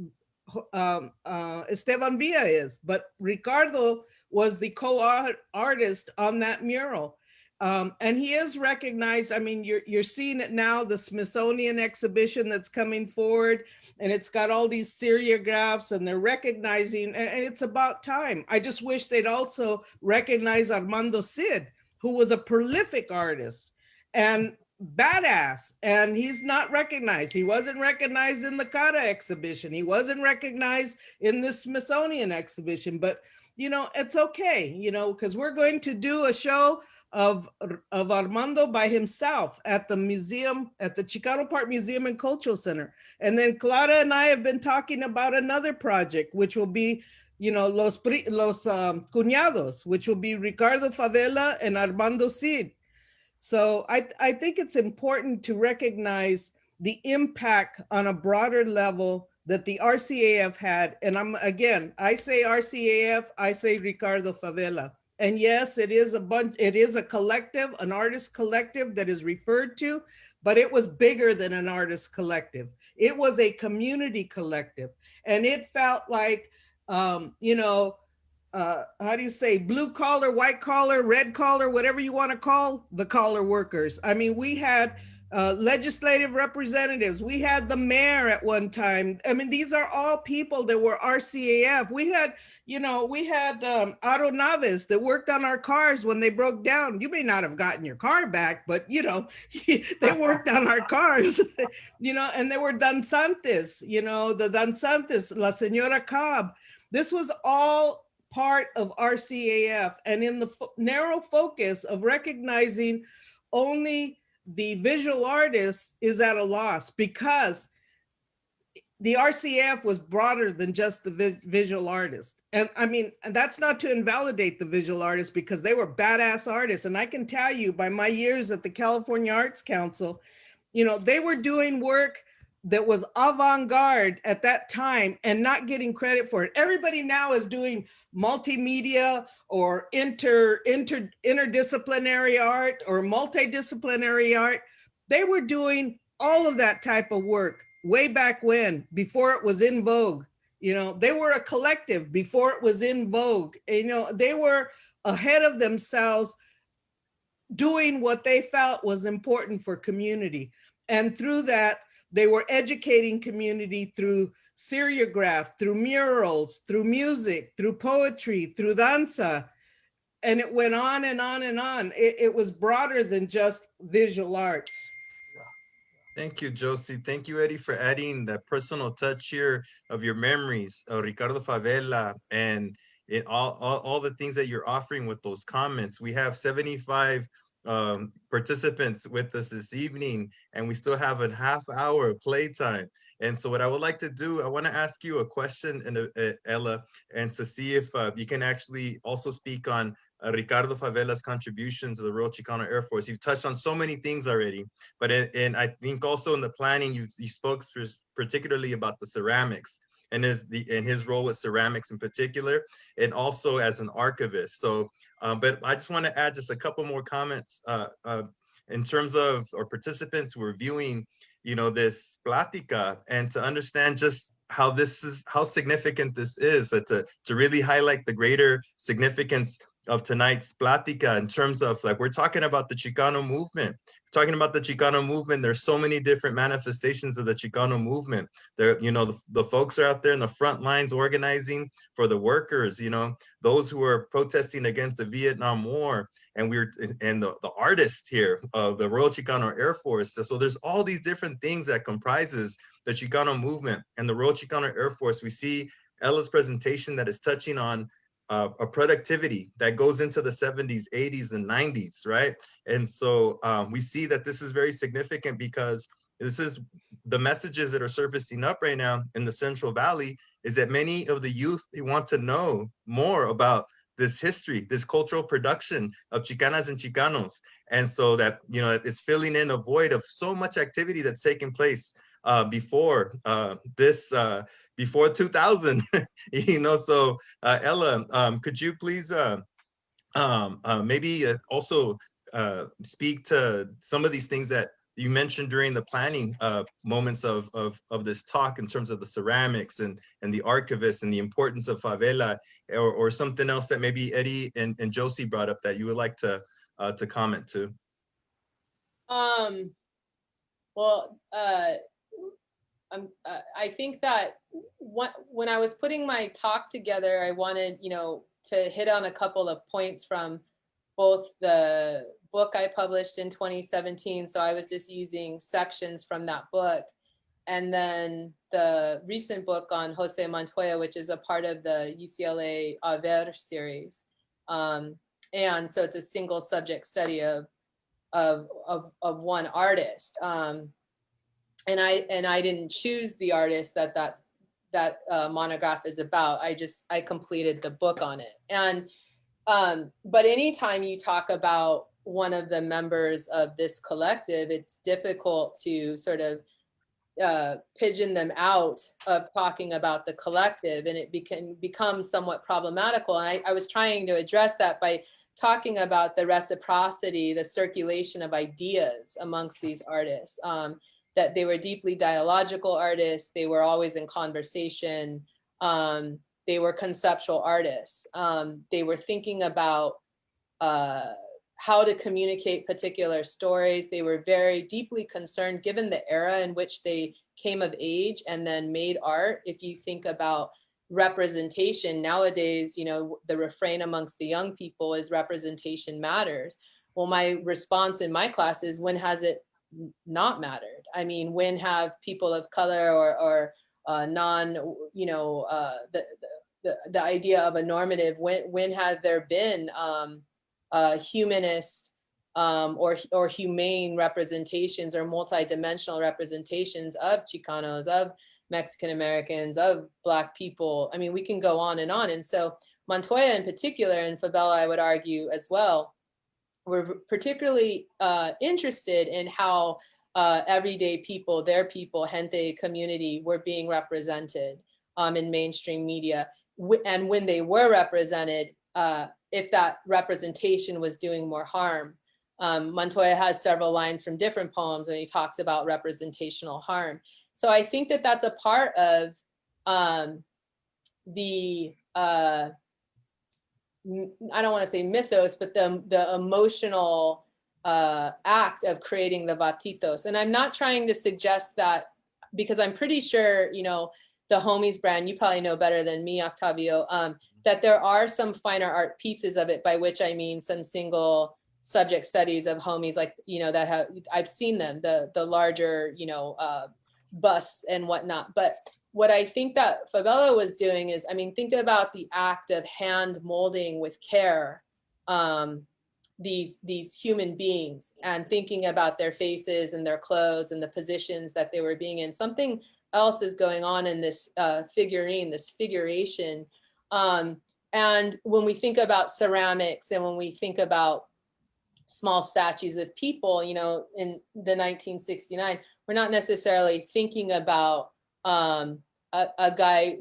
[SPEAKER 3] Esteban Villa is, but Ricardo was the co-artist on that mural. And he is recognized. I mean, you're seeing it now, the Smithsonian exhibition that's coming forward, and it's got all these seriographs, and they're recognizing, and it's about time. I just wish they'd also recognize Armando Cid, who was a prolific artist and badass, and he's not recognized. He wasn't recognized in the Cara exhibition. He wasn't recognized in the Smithsonian exhibition, but you know, it's okay, you know, because we're going to do a show of Armando by himself at the museum, at the Chicano Park Museum and Cultural Center. And then Clara and I have been talking about another project, which will be, you know, Los Cuñados, which will be Ricardo Favela and Armando Cid. So I think it's important to recognize the impact on a broader level that the RCAF had. And I say RCAF, I say Ricardo Favela. And yes, it is a collective, an artist collective that is referred to, but it was bigger than an artist collective. It was a community collective. And it felt like, you know, how do you say, blue collar, white collar, red collar, whatever you want to call the collar workers. I mean, we had legislative representatives. We had the mayor at one time. I mean, these are all people that were RCAF. We had, you know, Auto Naves that worked on our cars when they broke down. You may not have gotten your car back, but, you know, they worked on our cars, you know, and there were danzantes, you know, the danzantes, La Señora Cobb. This was all part of RCAF, and in the narrow focus of recognizing only the visual artist is at a loss, because the RCAF was broader than just the visual artist. And I mean, and that's not to invalidate the visual artists, because they were badass artists. And I can tell you by my years at the California Arts Council, you know, they were doing work that was avant-garde at that time and not getting credit for it. Everybody now is doing multimedia or interdisciplinary art or multidisciplinary art. They were doing all of that type of work way back when, before it was in vogue. You know, they were a collective before it was in vogue. You know, they were ahead of themselves, doing what they felt was important for community. And through that, they were educating community through seriograph, through murals, through music, through poetry, through danza. And it went on and on and on. It was broader than just visual arts.
[SPEAKER 1] Thank you, Josie. Thank you, Eddie, for adding that personal touch here of your memories of Ricardo Favela and all the things that you're offering with those comments. We have 75 participants with us this evening, and we still have a half hour of playtime. And so what I would like to do, I want to ask you a question, and Ella, and to see if you can actually also speak on Ricardo Favela's contributions to the Royal Chicano Air Force. You've touched on so many things already, but and I think also in the planning, you spoke particularly about the ceramics and his role with ceramics in particular, and also as an archivist. So, but I just want to add just a couple more comments in terms of our participants who are viewing, this Platica, and to understand just how significant this is, to really highlight the greater significance of tonight's Platica in terms of, like, we're talking about the Chicano movement. We're talking about the Chicano movement. There's so many different manifestations of the Chicano movement. There, the folks are out there in the front lines organizing for the workers, those who are protesting against the Vietnam War, and the artist here of the Royal Chicano Air Force. So there's all these different things that comprises the Chicano movement and the Royal Chicano Air Force. We see Ella's presentation that is touching on a productivity that goes into the 70s, 80s, and 90s, right? And so we see that this is very significant because this is the messages that are surfacing up right now in the Central Valley, is that many of the youth, they want to know more about this history, this cultural production of Chicanas and Chicanos. And so that, it's filling in a void of so much activity that's taken place before before 2000, so Ella, could you please maybe also speak to some of these things that you mentioned during the planning moments of this talk, in terms of the ceramics and the archivists and the importance of Favela, or something else that maybe Eddie and Josie brought up that you would like to comment to?
[SPEAKER 2] Well, I think that when I was putting my talk together, I wanted, to hit on a couple of points from both the book I published in 2017. So I was just using sections from that book. And then the recent book on Jose Montoya, which is a part of the UCLA Aver series. And so it's a single subject study of one artist. And I didn't choose the artist that monograph is about. I completed the book on it. And but anytime you talk about one of the members of this collective, it's difficult to sort of pigeon them out of talking about the collective, and it becomes somewhat problematical. And I was trying to address that by talking about the reciprocity, the circulation of ideas amongst these artists. That they were deeply dialogical artists. They were always in conversation. They were conceptual artists. They were thinking about how to communicate particular stories. They were very deeply concerned, given the era in which they came of age and then made art. If you think about representation nowadays, the refrain amongst the young people is representation matters. Well, my response in my class is, when has it not mattered? I mean, when have people of color or non, the idea of a normative, when have there been humanist or humane representations or multidimensional representations of Chicanos, of Mexican Americans, of Black people? I mean, we can go on. And so Montoya in particular, and Favela, I would argue as well, were particularly interested in how everyday people, their people, gente, community, were being represented in mainstream media. And when they were represented, if that representation was doing more harm. Montoya has several lines from different poems when he talks about representational harm. So I think that that's a part of the, I don't want to say mythos, but the emotional act of creating the vatitos. And I'm not trying to suggest that, because I'm pretty sure, the Homies brand, you probably know better than me, Octavio, that there are some finer art pieces of it, by which I mean some single subject studies of Homies, like, that have, I've seen them, the larger, busts and whatnot. But what I think that Favela was doing is, think about the act of hand molding with care these human beings, and thinking about their faces and their clothes and the positions that they were being in. Something else is going on in this figurine, this figuration. And And when we think about ceramics and when we think about small statues of people, you know, in the 1969, we're not necessarily thinking about a guy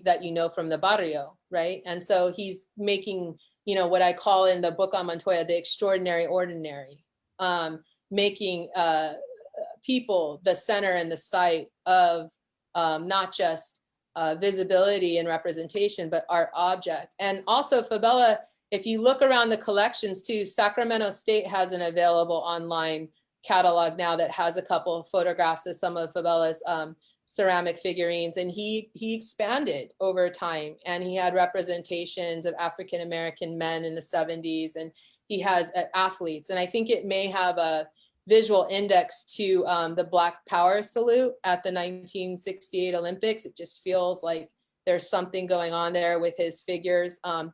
[SPEAKER 2] that you know from the barrio, right? And so he's making, you know, what I call in the book on Montoya, the extraordinary ordinary, making people the center and the site of not just visibility and representation, but art object. And also Favela, if you look around the collections too, Sacramento State has an available online catalog now that has a couple of photographs of some of Favela's ceramic figurines, and he expanded over time, and he had representations of African-American men in the 70s, and he has athletes. And I think it may have a visual index to the Black Power salute at the 1968 Olympics. It just feels like there's something going on there with his figures of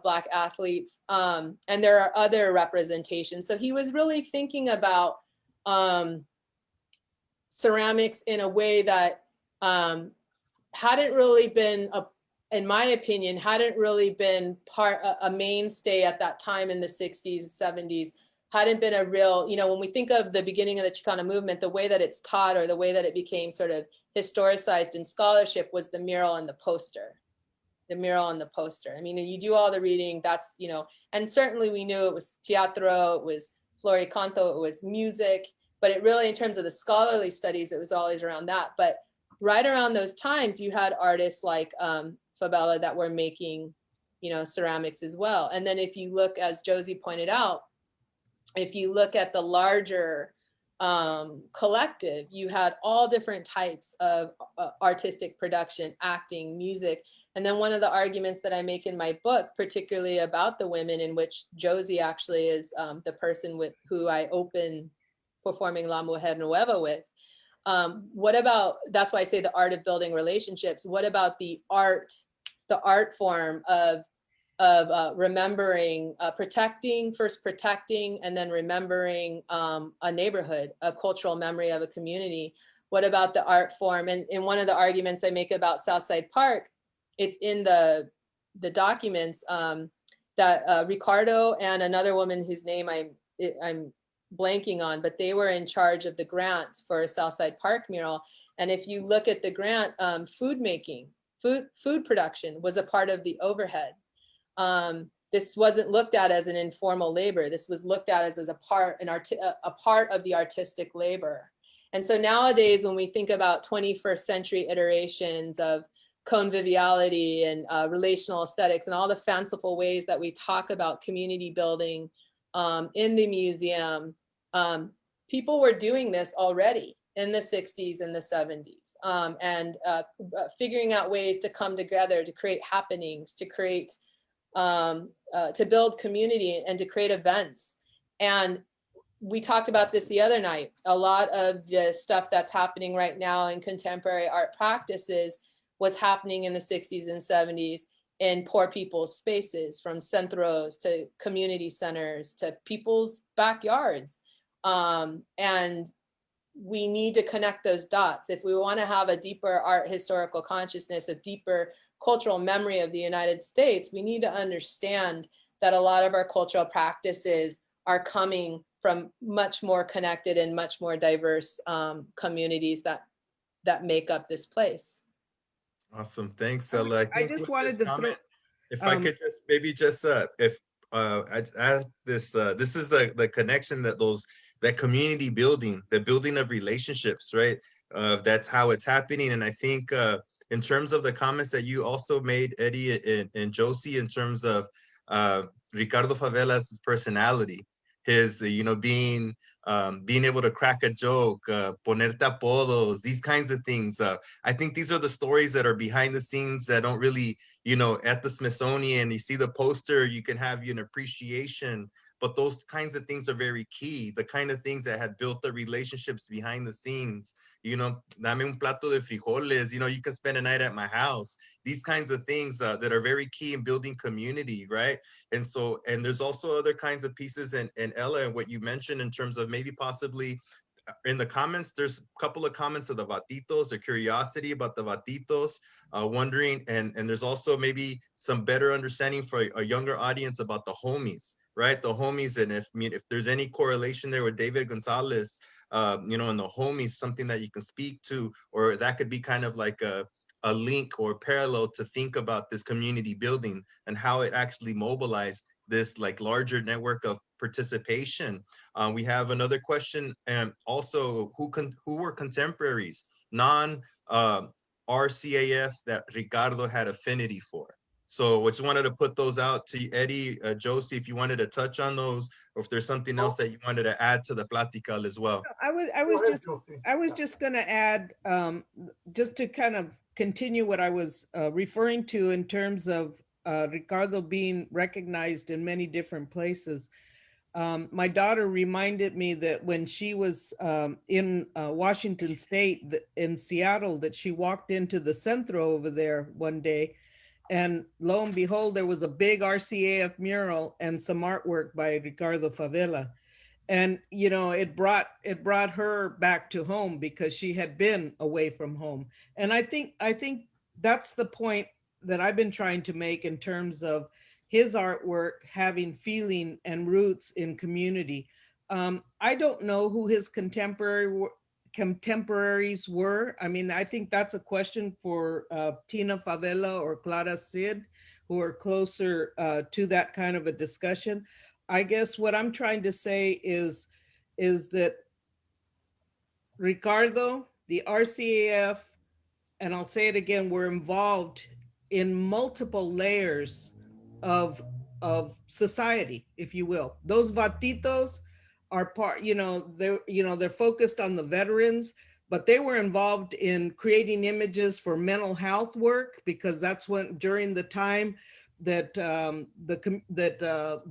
[SPEAKER 2] Black athletes. And there are other representations. So he was really thinking about ceramics in a way that hadn't really been, in my opinion, hadn't really been a mainstay at that time in the 60s, 70s, hadn't been a real, you know, when we think of the beginning of the Chicana movement, the way that it's taught or the way that it became sort of historicized in scholarship was the mural and the poster. The mural and the poster. I mean, you do all the reading, that's, you know, and certainly we knew it was teatro, it was floricanto, it was music, but it really, in terms of the scholarly studies, it was always around that. But right around those times, you had artists like Favela that were making, you know, ceramics as well. And then if you look, as Josie pointed out, if you look at the larger collective, you had all different types of artistic production, acting, music. And then one of the arguments that I make in my book, particularly about the women, in which Josie actually is the person with who I open performing La Mujer Nueva with. What about, that's why I say the art of building relationships. What about the art form of remembering, first protecting, and then remembering a neighborhood, a cultural memory of a community? What about the art form? And in one of the arguments I make about Southside Park, it's in the documents that Ricardo and another woman whose name I'm blanking on, but they were in charge of the grant for Southside Park mural. And if you look at the grant, food production was a part of the overhead. This wasn't looked at as an informal labor. This was looked at as a part of the artistic labor. And so nowadays, when we think about 21st century iterations of conviviality and relational aesthetics and all the fanciful ways that we talk about community building in the museum, people were doing this already in the 60s and the 70s, and figuring out ways to come together, to create happenings, to create, to build community and to create events. And we talked about this the other night. A lot of the stuff that's happening right now in contemporary art practices was happening in the 60s and 70s in poor people's spaces, from centros to community centers to people's backyards. And we need to connect those dots. If we want to have a deeper art historical consciousness, a deeper cultural memory of the United States, we need to understand that a lot of our cultural practices are coming from much more connected and much more diverse communities that make up this place.
[SPEAKER 1] Awesome, thanks, Ella.
[SPEAKER 3] I just wanted to
[SPEAKER 1] comment, if I could just maybe just if I add this, this is the connection that community building, the building of relationships, right? That's how it's happening. And I think in terms of the comments that you also made, Eddie and Josie, in terms of Ricardo Favela's personality, his, you know, being able to crack a joke, ponerte apodos, these kinds of things. I think these are the stories that are behind the scenes that don't really, you know, at the Smithsonian, you see the poster, you can have an appreciation, but those kinds of things are very key. The kind of things that had built the relationships behind the scenes, you know, dame un plato de frijoles, you know, you can spend a night at my house. These kinds of things that are very key in building community, right? And so, and there's also other kinds of pieces, and Ella, and what you mentioned in terms of maybe possibly in the comments, there's a couple of comments of the Vatitos, or curiosity about the Vatitos, wondering, and there's also maybe some better understanding for a younger audience about the homies, right? The homies, and if there's any correlation there with David Gonzalez, you know, and the homies, something that you can speak to, or that could be kind of like a link or parallel to think about this community building and how it actually mobilized this like larger network of participation. We have another question, and also who were contemporaries, non RCAF that Ricardo had affinity for. So I just wanted to put those out to Eddie, Josie, if you wanted to touch on those, or if there's something else that you wanted to add to the Platica as well.
[SPEAKER 3] I was
[SPEAKER 4] Go ahead,
[SPEAKER 3] just
[SPEAKER 4] Josie.
[SPEAKER 3] I was just going to add, just to kind of continue what I was referring to in terms of Ricardo being recognized in many different places. My daughter reminded me that when she was in Washington State, in Seattle, that she walked into the Centro over there one day, and lo and behold, there was a big RCAF mural and some artwork by Ricardo Favela. And you know, it brought her back to home because she had been away from home. And I think that's the point that I've been trying to make in terms of his artwork having feeling and roots in community. I don't know who his contemporaries were. I mean, I think that's a question for Tina Favela or Clara Cid, who are closer to that kind of a discussion. I guess what I'm trying to say is that Ricardo, the RCAF, and I'll say it again, were involved in multiple layers of society, if you will. Those Vatitos are part, they're focused on the veterans, but they were involved in creating images for mental health work, because that's when, during the time that the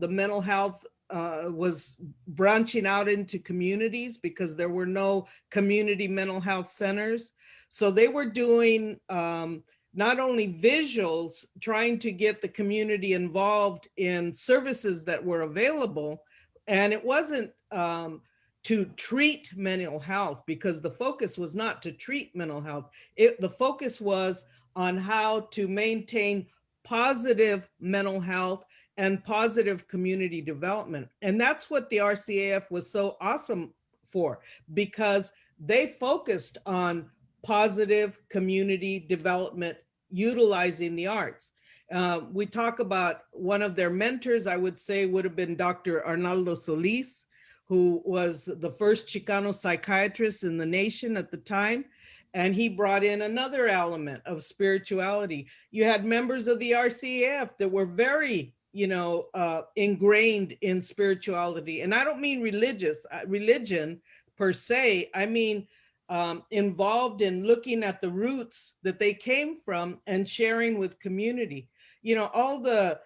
[SPEAKER 3] mental health was branching out into communities, because there were no community mental health centers. So they were doing not only visuals, trying to get the community involved in services that were available. And it wasn't to treat mental health, because the focus was not to treat mental health. The focus was on how to maintain positive mental health and positive community development. And that's what the RCAF was so awesome for, because they focused on positive community development utilizing the arts. We talk about one of their mentors, I would say would have been Dr. Arnaldo Solis, who was the first Chicano psychiatrist in the nation at the time. And he brought in another element of spirituality. You had members of the RCAF that were very, ingrained in spirituality. And I don't mean religion per se. I mean, involved in looking at the roots that they came from and sharing with community. All the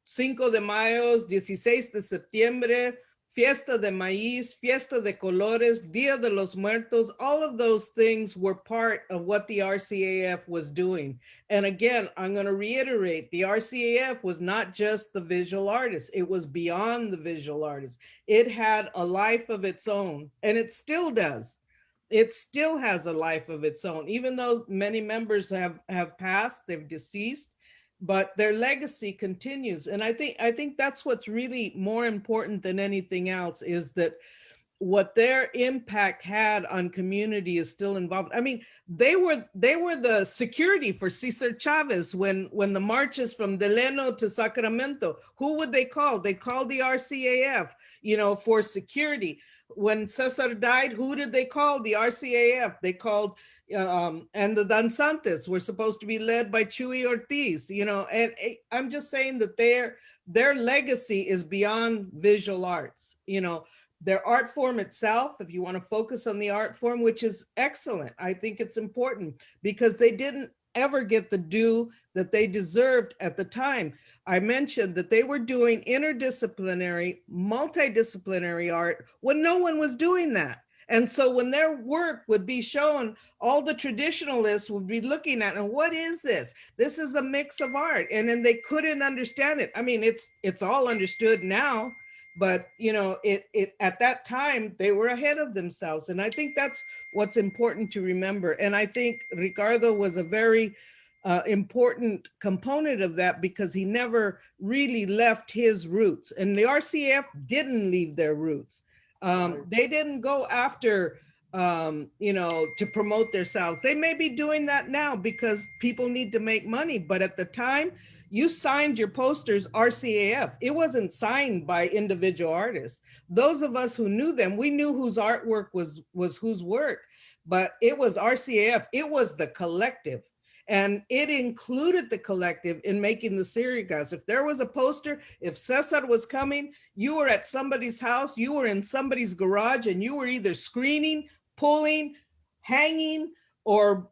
[SPEAKER 3] Cinco de Mayo, 16 de septiembre, Fiesta de Maíz, Fiesta de Colores, Dia de los Muertos, all of those things were part of what the RCAF was doing. And again, I'm going to reiterate, the RCAF was not just the visual artist. It was beyond the visual artist. It had a life of its own, and it still does. It still has a life of its own, even though many members have passed, they've deceased, but their legacy continues. And I think that's what's really more important than anything else, is that what their impact had on community is still involved. I mean, they were the security for Cesar Chavez when the marches from Delano to Sacramento. Who would they call? They called the RCAF, for security. When Cesar died, who did they call? The RCAF. They called, and the danzantes were supposed to be led by Chuy Ortiz, and I'm just saying that their legacy is beyond visual arts. Their art form itself, if you want to focus on the art form, which is excellent. I think it's important, because they didn't ever get the due that they deserved at the time. I mentioned that they were doing interdisciplinary, multidisciplinary art when no one was doing that. And so when their work would be shown, all the traditionalists would be looking at, and what is this? This is a mix of art. And then they couldn't understand it. I mean, it's all understood now. but it at that time they were ahead of themselves, and I think that's what's important to remember. And I think Ricardo was a very important component of that, because he never really left his roots, and the RCAF didn't leave their roots. They didn't go after to promote themselves. They may be doing that now because people need to make money, but at the time you signed your posters RCAF. It wasn't signed by individual artists. Those of us who knew them, we knew whose artwork was whose work, but it was RCAF. It was the collective. And it included the collective in making the serigas. If there was a poster, if Cesar was coming, you were at somebody's house, you were in somebody's garage, and you were either screening, pulling, hanging, or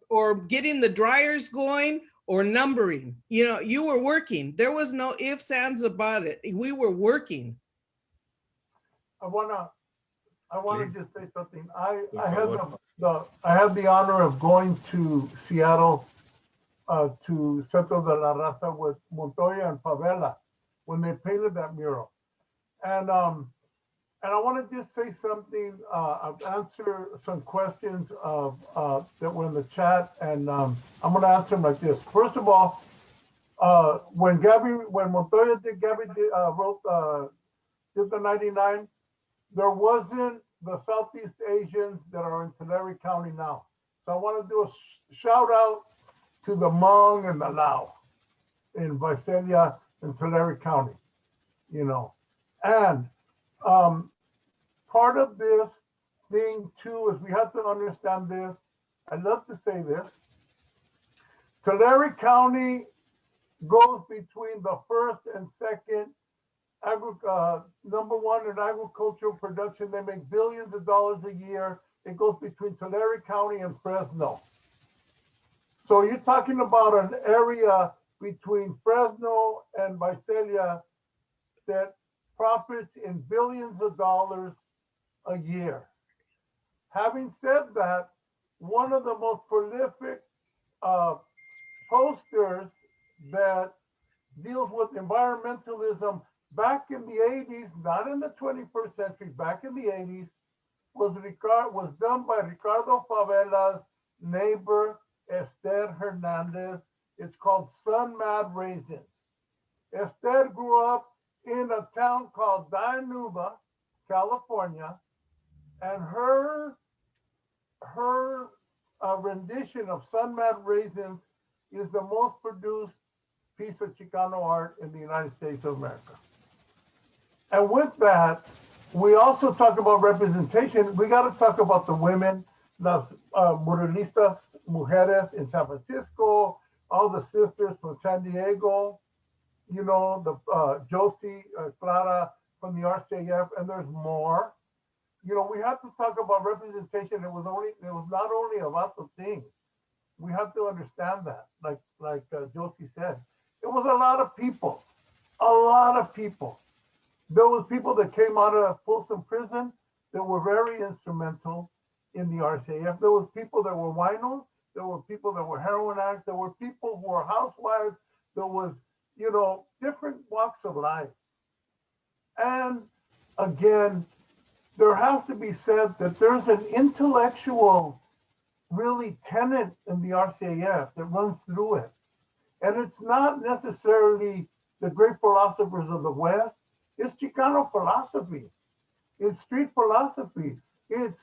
[SPEAKER 3] getting the dryers going, or numbering. You were working. There was no ifs, ands about it. We were working.
[SPEAKER 4] I wanna
[SPEAKER 1] Please.
[SPEAKER 4] just say something. I had the honor of going to Seattle, to Centro de la Raza with Montoya and Favela when they painted that mural. And I want to just say something, answer some questions that were in the chat, and I'm going to answer them like this. First of all, when Montoya did the 99, there wasn't the Southeast Asians that are in Tulare County now. So I want to do a shout out to the Hmong and the Lao in Visalia and Tulare County, and part of this thing too is we have to understand this. I love to say this. Tulare County goes between the first and second number one in agricultural production. They make billions of dollars a year. It goes between Tulare County and Fresno. So you're talking about an area between Fresno and Visalia that profits in billions of dollars a year. Having said that, one of the most prolific posters that deals with environmentalism back in the 80s, not in the 21st century, back in the 80s, was done by Ricardo Favela's neighbor, Esther Hernandez. It's called Sun Mad Raisins. Esther grew up in a town called Dianuba, California, and her rendition of Sun Mad Raisins is the most produced piece of Chicano art in the United States of America. And with that, we also talk about representation. We got to talk about the women, las muralistas mujeres in San Francisco, all the sisters from San Diego, the Josie, Clara from the RCAF, and there's more. We have to talk about representation. It was not only about the things. We have to understand that, like Josie said, it was a lot of people. There was people that came out of Folsom Prison that were very instrumental in the RCAF. There was people that were winos. There were people that were heroin addicts. There were people who were housewives. There was, different walks of life. And again, there has to be said that there's an intellectual, really, tenet in the RCAF that runs through it. And it's not necessarily the great philosophers of the West. It's Chicano philosophy. It's street philosophy. It's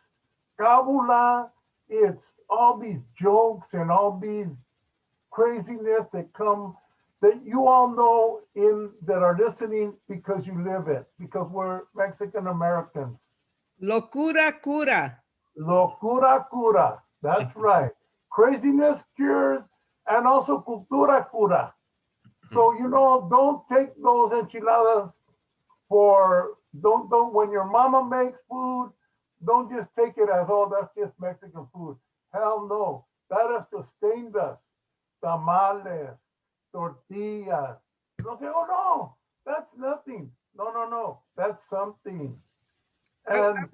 [SPEAKER 4] cabula. It's all these jokes and all these craziness that come, that you all know that are listening because you live it, because we're Mexican Americans.
[SPEAKER 3] Locura cura.
[SPEAKER 4] Locura cura. That's right. Craziness cures, and also cultura cura. So, don't take those enchiladas don't, when your mama makes food, don't just take it as, oh, that's just Mexican food. Hell no. That has sustained us. Tamales, tortillas. Don't say, oh, no, that's nothing. No. That's something. And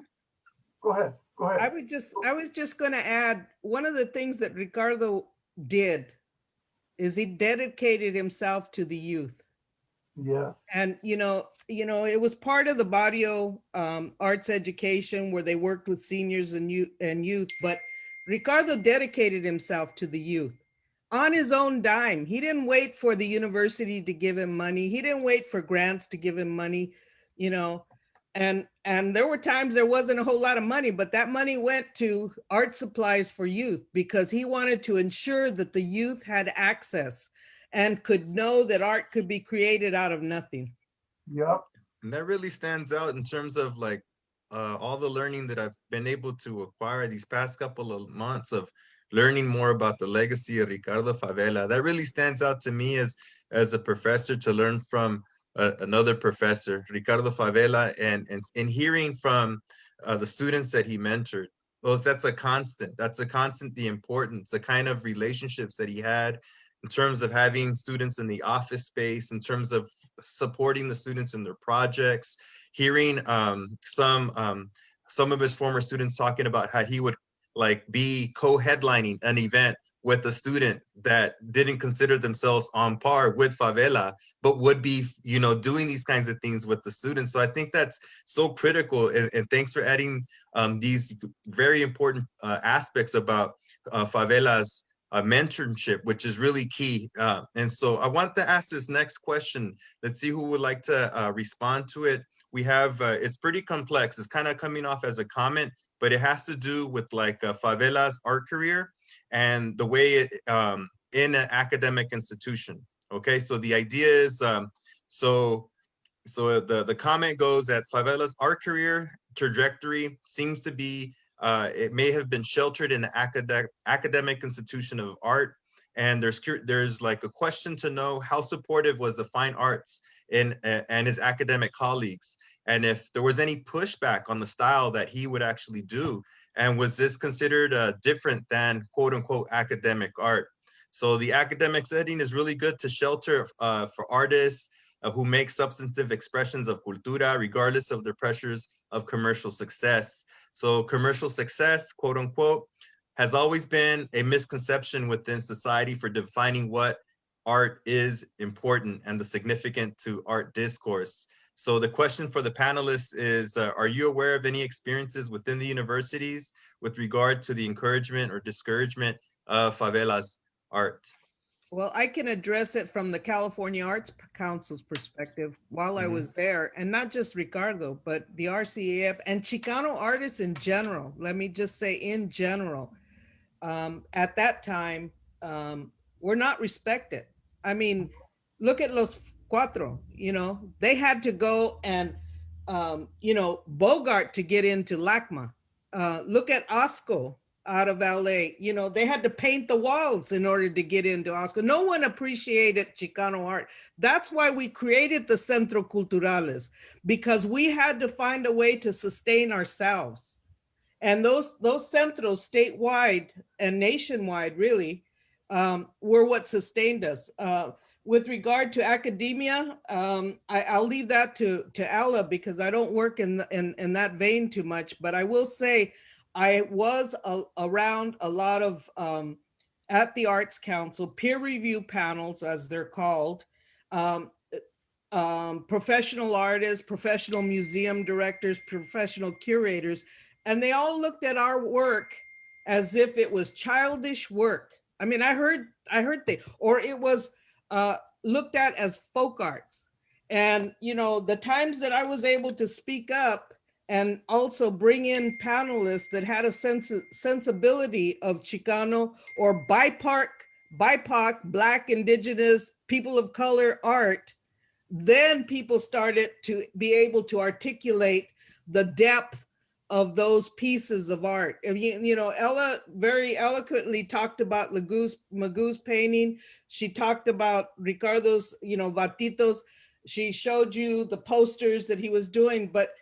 [SPEAKER 4] go ahead.
[SPEAKER 3] I was just going to add, one of the things that Ricardo did is he dedicated himself to the youth.
[SPEAKER 4] Yes.
[SPEAKER 3] And, you know, it was part of the barrio arts education where they worked with seniors and youth. But Ricardo dedicated himself to the youth on his own dime. He didn't wait for the university to give him money. He didn't wait for grants to give him money, you know. And there were times there wasn't a whole lot of money, but that money went to art supplies for youth because he wanted to ensure that the youth had access and could know that art could be created out of nothing.
[SPEAKER 4] Yep.
[SPEAKER 1] And that really stands out in terms of like all the learning that I've been able to acquire these past couple of months of learning more about the legacy of Ricardo Favela. That really stands out to me as a professor, to learn from another professor, Ricardo Favela, and hearing from the students that he mentored. That's a constant. That's a constant, the importance, the kind of relationships that he had in terms of having students in the office space, in terms of supporting the students in their projects, hearing some of his former students talking about how he would like be co-headlining an event with a student that didn't consider themselves on par with Favela, but would be, you know, doing these kinds of things with the students. So I think that's so critical. And thanks for adding these very important aspects about Favela's mentorship, which is really key. And so I want to ask this next question. Let's see who would like to respond to it. We have, it's pretty complex. It's kind of coming off as a comment, but it has to do with like Favela's art career and the way it, in an academic institution. Okay, so the idea is, so the comment goes that Favela's art career trajectory seems to be, it may have been sheltered in the academic institution of art. And there's like a question to know how supportive was the fine arts and his academic colleagues, and if there was any pushback on the style that he would actually do, and was this considered different than quote unquote academic art. So the academic setting is really good to shelter for artists who make substantive expressions of cultura, regardless of their pressures of commercial success. So commercial success, quote unquote, has always been a misconception within society for defining what art is important and the significant to art discourse. So the question for the panelists is, are you aware of any experiences within the universities with regard to the encouragement or discouragement of Favela's art?
[SPEAKER 3] Well, I can address it from the California Arts Council's perspective while I was there, and not just Ricardo, but the RCAF and Chicano artists in general. Let me just say in general, at that time, were not respected. I mean, look at Los Cuatro, you know, they had to go and, you know, Bogart to get into LACMA. Look at Osco out of LA, you know, they had to paint the walls in order to get into Osco. No one appreciated Chicano art. That's why we created the Centro Culturales, because we had to find a way to sustain ourselves. And those centros statewide and nationwide really were what sustained us. With regard to academia, I'll leave that to Ella because I don't work in that vein too much, but I will say I was around a lot of, at the Arts Council, peer review panels, as they're called, professional artists, professional museum directors, professional curators, and they all looked at our work as if it was childish work. I mean, I heard or it was looked at as folk arts. And, you know, the times that I was able to speak up and also bring in panelists that had a sensibility of Chicano or BIPOC, Black, Indigenous, people of color art, then people started to be able to articulate the depth of those pieces of art. And you know, Ella very eloquently talked about Magoo's painting. She talked about Ricardo's, you know, batitos. She showed you the posters that he was doing, but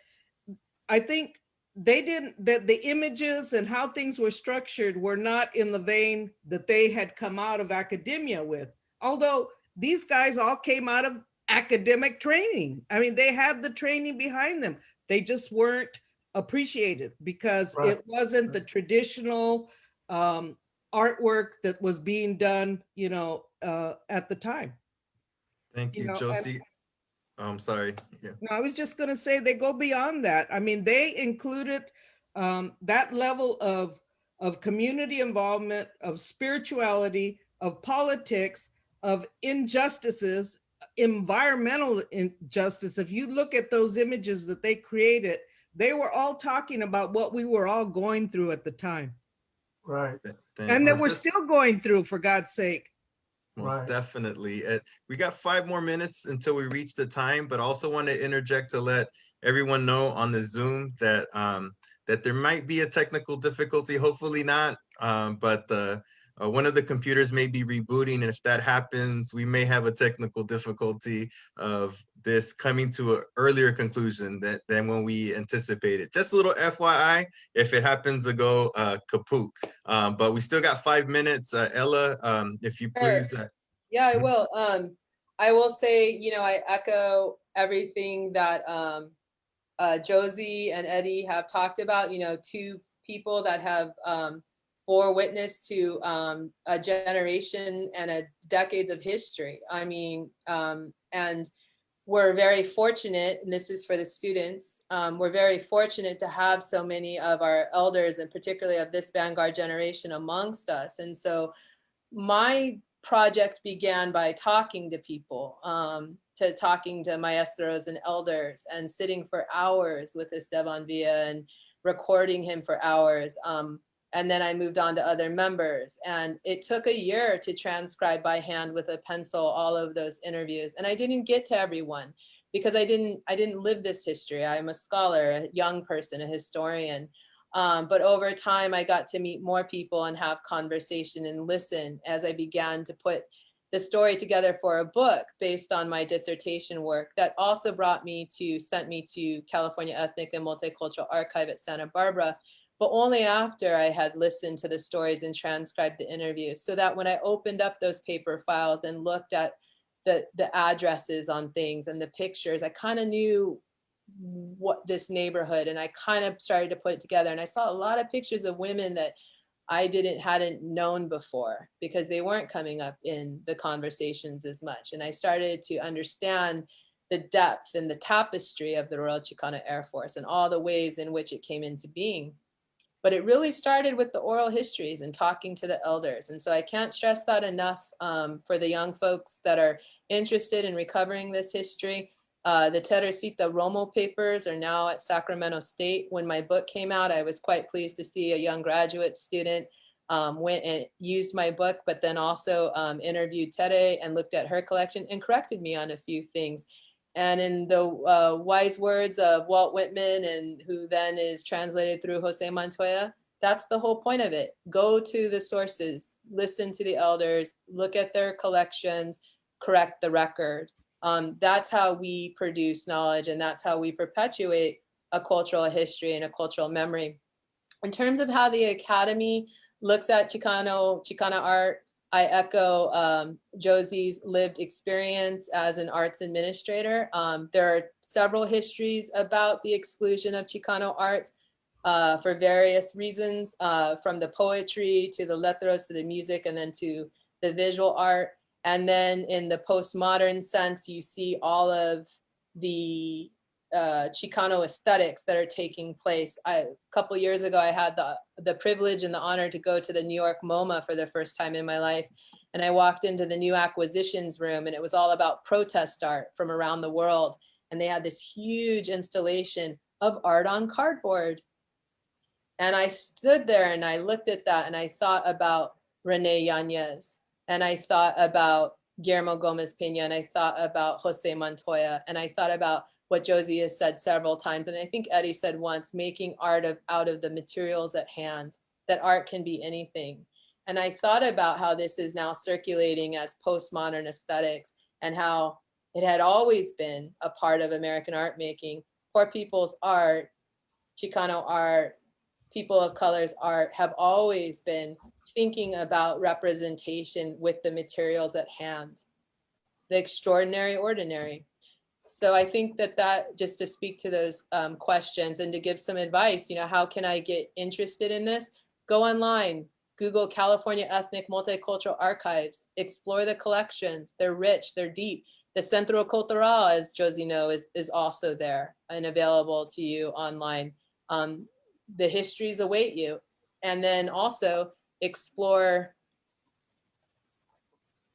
[SPEAKER 3] I think that the images and how things were structured were not in the vein that they had come out of academia with. Although these guys all came out of academic training. I mean, they had the training behind them. They just weren't appreciated because
[SPEAKER 4] Right.
[SPEAKER 3] it wasn't the traditional artwork that was being done, you know, at the time.
[SPEAKER 1] Thank you,
[SPEAKER 3] You know,
[SPEAKER 1] Josie. I'm sorry. Yeah.
[SPEAKER 3] No, I was just going to say they go beyond that. I mean, they included that level of community involvement, of spirituality, of politics, of injustices, environmental injustice. If you look at those images that they created, they were all talking about what we were all going through at the time.
[SPEAKER 4] Right.
[SPEAKER 1] Thanks.
[SPEAKER 3] And that
[SPEAKER 1] So
[SPEAKER 3] we're
[SPEAKER 1] just-
[SPEAKER 3] still going through, for God's sake.
[SPEAKER 1] Most
[SPEAKER 4] Right.
[SPEAKER 1] definitely. We got 5 more minutes until we reach the time, but also want to interject to let everyone know on the Zoom that that there might be a technical difficulty. Hopefully not, but one of the computers may be rebooting, and if that happens, we may have a technical difficulty of this coming to an earlier conclusion than when we anticipated. Just a little FYI, if it happens to go kaput. But we still got 5 minutes. Ella, if you please.
[SPEAKER 2] Yeah, I
[SPEAKER 1] Mhm.
[SPEAKER 2] will. I will say, you know, I echo everything that Josie and Eddie have talked about. You know, two people that have bore witness to a generation and a decades of history. I mean, and we're very fortunate, and this is for the students, we're very fortunate to have so many of our elders, and particularly of this vanguard generation amongst us. And so my project began by talking to people, talking to maestros and elders, and sitting for hours with Esteban Villa and recording him for hours. And then I moved on to other members, and it took a year to transcribe by hand with a pencil all of those interviews. And I didn't get to everyone because I didn't live this history. I'm a scholar, a young person, a historian. But over time, I got to meet more people and have conversation and listen as I began to put the story together for a book based on my dissertation work. That also sent me to California Ethnic and Multicultural Archive at Santa Barbara, but only after I had listened to the stories and transcribed the interviews, so that when I opened up those paper files and looked at the addresses on things and the pictures, I kind of knew what this neighborhood, and I kind of started to put it together. And I saw a lot of pictures of women that I hadn't known before because they weren't coming up in the conversations as much. And I started to understand the depth and the tapestry of the Royal Chicano Air Force and all the ways in which it came into being. But it really started with the oral histories and talking to the elders. And so I can't stress that enough for the young folks that are interested in recovering this history. The Teresita Romo papers are now at Sacramento State. When my book came out, I was quite pleased to see a young graduate student went and used my book, but then also interviewed Tere and looked at her collection and corrected me on a few things. And in the wise words of Walt Whitman, and who then is translated through Jose Montoya, that's the whole point of it. Go to the sources, listen to the elders, look at their collections, correct the record. That's how we produce knowledge, and that's how we perpetuate a cultural history and a cultural memory. In terms of how the Academy looks at Chicana art, I echo Josie's lived experience as an arts administrator. There are several histories about the exclusion of Chicano arts for various reasons, from the poetry to the letteros to the music and then to the visual art. And then in the postmodern sense, you see all of the Chicano aesthetics that are taking place. A couple years ago, I had the privilege and the honor to go to the New York MoMA for the first time in my life. And I walked into the new acquisitions room, and it was all about protest art from around the world. And they had this huge installation of art on cardboard. And I stood there and I looked at that and I thought about Rene Yanez, and I thought about Guillermo Gomez Pena, and I thought about Jose Montoya, and I thought about what Josie has said several times, and I think Eddie said once, making art out of the materials at hand, that art can be anything. And I thought about how this is now circulating as postmodern aesthetics, and how it had always been a part of American art making. Poor people's art, Chicano art, people of color's art have always been thinking about representation with the materials at hand, the extraordinary ordinary. So I think that just to speak to those questions and to give some advice, you know, how can I get interested in this? Go online, Google California Ethnic Multicultural Archives, explore the collections. They're rich, they're deep. the Centro Cultural, as Josie knows, is also there and available to you online. The histories await you. And then also explore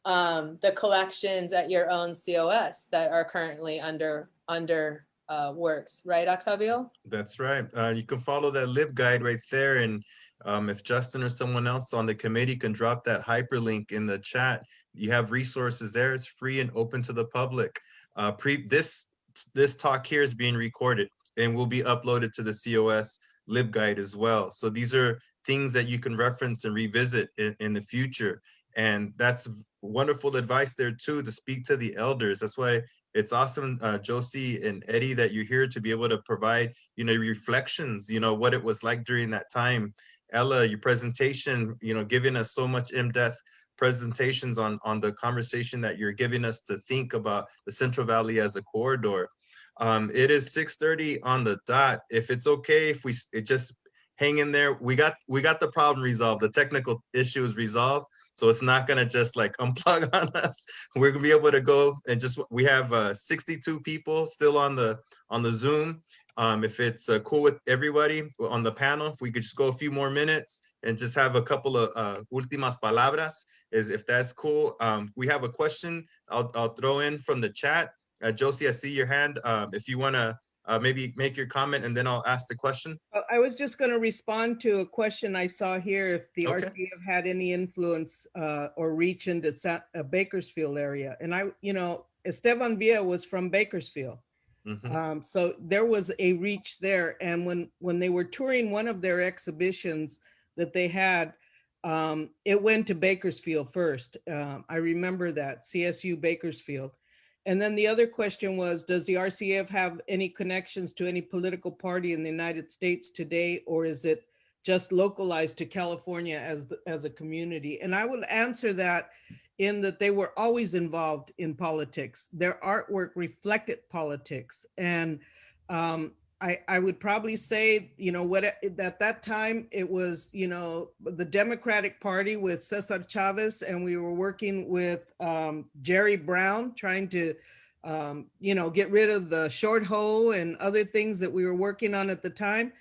[SPEAKER 2] the collections at your own COS that are currently under works, right, Octavio?
[SPEAKER 1] That's right. You can follow that LibGuide right there. And if Justin or someone else on the committee can drop that hyperlink in the chat, you have resources there. It's free and open to the public. This talk here is being recorded and will be uploaded to the COS LibGuide as well. So these are things that you can reference and revisit in the future. And that's wonderful advice there too, to speak to the elders. That's why it's awesome, Josie and Eddie, that you're here to be able to provide, reflections, what it was like during that time. Ella, your presentation, giving us so much in-depth presentations on the conversation that you're giving us to think about the Central Valley as a corridor. It is 6:30 on the dot. If it's okay, if it just hang in there, we got the problem resolved. The technical issue is resolved. So it's not gonna just like unplug on us. We're gonna be able to go and we have 62 people still on the Zoom. If it's cool with everybody on the panel, if we could just go a few more minutes and just have a couple of últimas palabras, if that's cool. We have a question I'll throw in from the chat. Josie, I see your hand. If you wanna maybe make your comment and then I'll ask the question.
[SPEAKER 3] I was just going to respond to a question I saw here, if the
[SPEAKER 1] Okay.
[SPEAKER 3] RCF had any influence or reach into Bakersfield area. And Esteban Villa was from Bakersfield.
[SPEAKER 1] Mm-hmm.
[SPEAKER 3] So there was a reach there. And when they were touring one of their exhibitions that they had, it went to Bakersfield first. I remember that, CSU Bakersfield. And then the other question was, does the RCF have any connections to any political party in the United States today, or is it just localized to California as a community? And I would answer that in that they were always involved in politics. Their artwork reflected politics. And I would probably say, at that time it was, the Democratic Party with Cesar Chavez, and we were working with Jerry Brown, trying to, get rid of the short hoe and other things that we were working on at the time.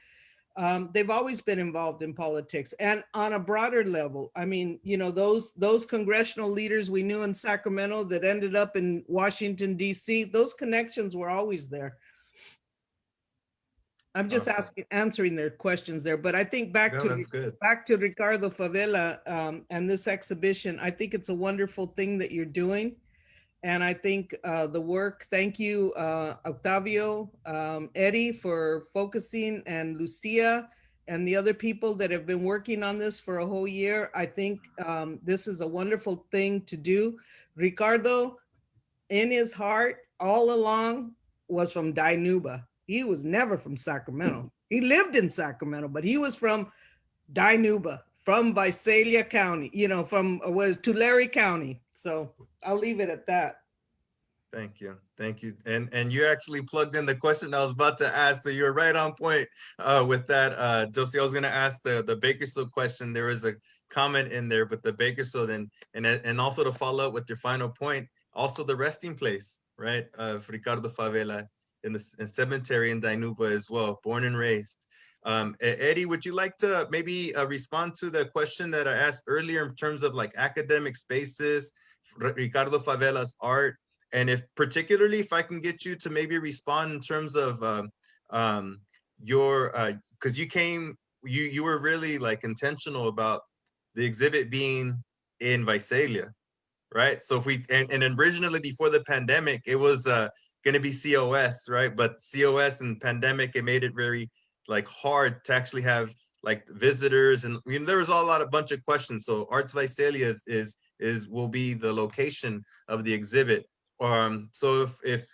[SPEAKER 3] They've always been involved in politics, and on a broader level. I mean, those congressional leaders we knew in Sacramento that ended up in Washington, D.C., those connections were always there. I'm just answering their questions there, but I think back to Ricardo Favela and this exhibition. I think it's a wonderful thing that you're doing, and I think the work. Thank you, Octavio, Eddie, for focusing, and Lucia, and the other people that have been working on this for a whole year. I think this is a wonderful thing to do. Ricardo, in his heart, all along, was from Dinuba. He was never from Sacramento. He lived in Sacramento, but he was from Dinuba, from Visalia County, from Tulare County. So I'll leave it at that.
[SPEAKER 1] Thank you. And you actually plugged in the question I was about to ask, so you're right on point with that. Josie, I was gonna ask the Bakersfield question. There is a comment in there, but the Bakersfield and also to follow up with your final point, also the resting place, right, of Ricardo Favela in the cemetery in Dinuba as well, born and raised. Eddie, would you like to maybe respond to the question that I asked earlier in terms of like academic spaces, Ricardo Favela's art, and particularly if I can get you to maybe respond in terms of your, because you were really like intentional about the exhibit being in Visalia, right? So if and originally before the pandemic, it was going to be COS, right? But COS and pandemic, it made it very like hard to actually have like visitors, and there was a bunch of questions. So Arts Visalia will be the location of the exhibit. So if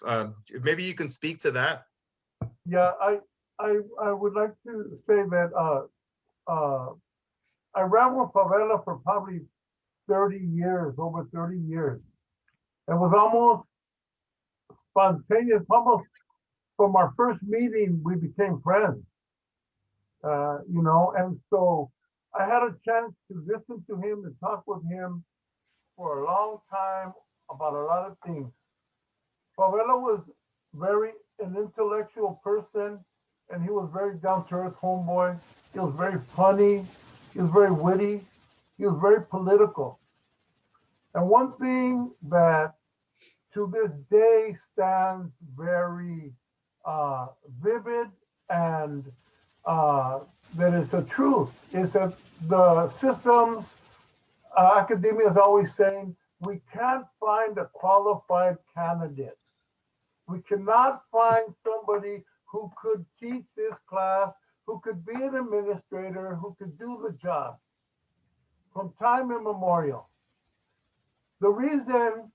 [SPEAKER 1] maybe you can speak to that.
[SPEAKER 4] Yeah, I would like to say that I ran with Favela for probably 30 years, over 30 years. It was almost spontaneous, almost from our first meeting, we became friends, and so I had a chance to listen to him and talk with him for a long time about a lot of things. Favela was very an intellectual person, and he was very down to earth homeboy. He was very funny. He was very witty. He was very political. And one thing that to this day stands very vivid and that is the truth is that the systems, academia is always saying, we can't find a qualified candidate. We cannot find somebody who could teach this class, who could be an administrator, who could do the job from time immemorial. The reason,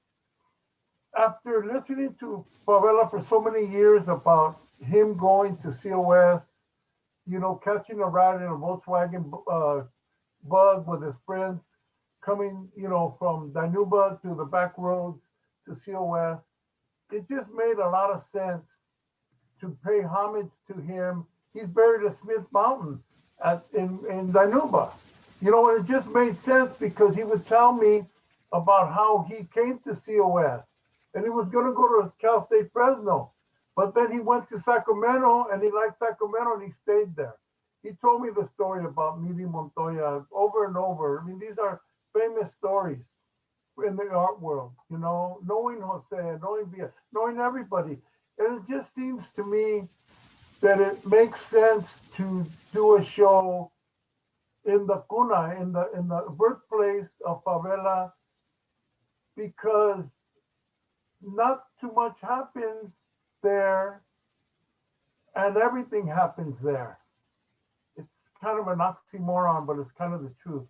[SPEAKER 4] after listening to Favela for so many years about him going to COS, you know, catching a ride in a Volkswagen bug with his friends, coming, you know, from Danuba to the back roads to COS, it just made a lot of sense to pay homage to him. He's buried at Smith Mountain in Danuba. You know, and it just made sense because he would tell me about how he came to COS and he was going to go to Cal State Fresno. But then he went to Sacramento and he liked Sacramento and he stayed there. He told me the story about meeting Montoya over and over. I mean, these are famous stories in the art world, you know, knowing Jose, knowing Villa, knowing everybody. And it just seems to me that it makes sense to do a show in the cuna, in the birthplace of Favela, because not too much happens there and everything happens there. It's kind of an oxymoron, but it's kind of the truth.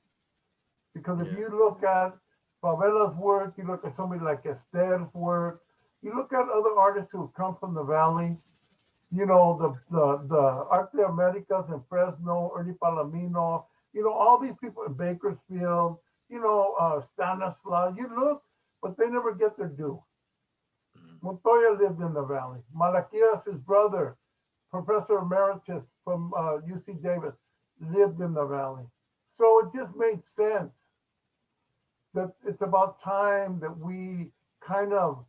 [SPEAKER 4] Because if you look at Favela's work, you look at somebody like Esther's work, you look at other artists who come from the valley, you know, the Arte Americas in Fresno, Ernie Palomino, you know, all these people in Bakersfield, you know, Stanislaus, you look, but they never get their due. Montoya lived in the valley. Malaquias, his brother, Professor Emeritus from UC Davis, lived in the valley. So it just made sense that it's about time that we kind of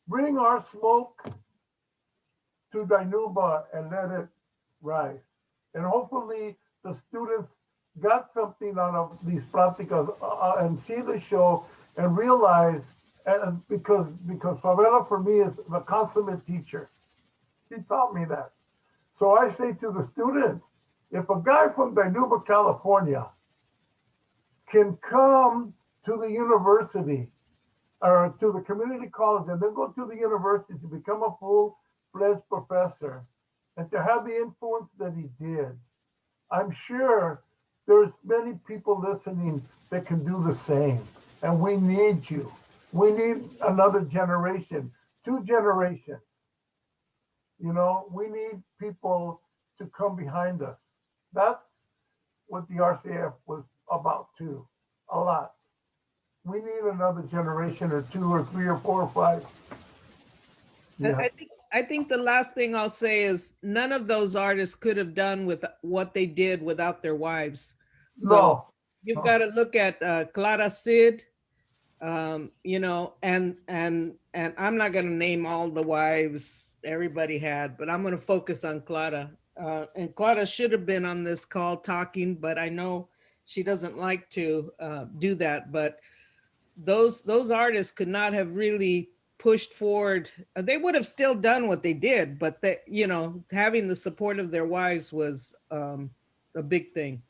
[SPEAKER 4] bring our smoke to Dinuba and let it rise. And hopefully the students got something out of these Platicas and see the show and realize, and because Favela for me is the consummate teacher. He taught me that. So I say to the students, if a guy from Dinuba, California can come to the university or to the community college and then go to the university to become a full-fledged professor and to have the influence that he did, I'm sure there's many people listening that can do the same. And we need you. We need another generation, 2 generations. You know, we need people to come behind us. That's what the RCF was about too, a lot. We need another generation or 2 or 3 or 4 or 5. Yeah.
[SPEAKER 3] I think the last thing I'll say is none of those artists could have done with what they did without their wives. So
[SPEAKER 4] No.
[SPEAKER 3] you've got to look at Clara Sid, you know, and I'm not going to name all the wives everybody had, but I'm going to focus on Clara. And Clara should have been on this call talking, but I know she doesn't like to do that. But those artists could not have really pushed forward. They would have still done what they did, but that, you know, having the support of their wives was a big thing.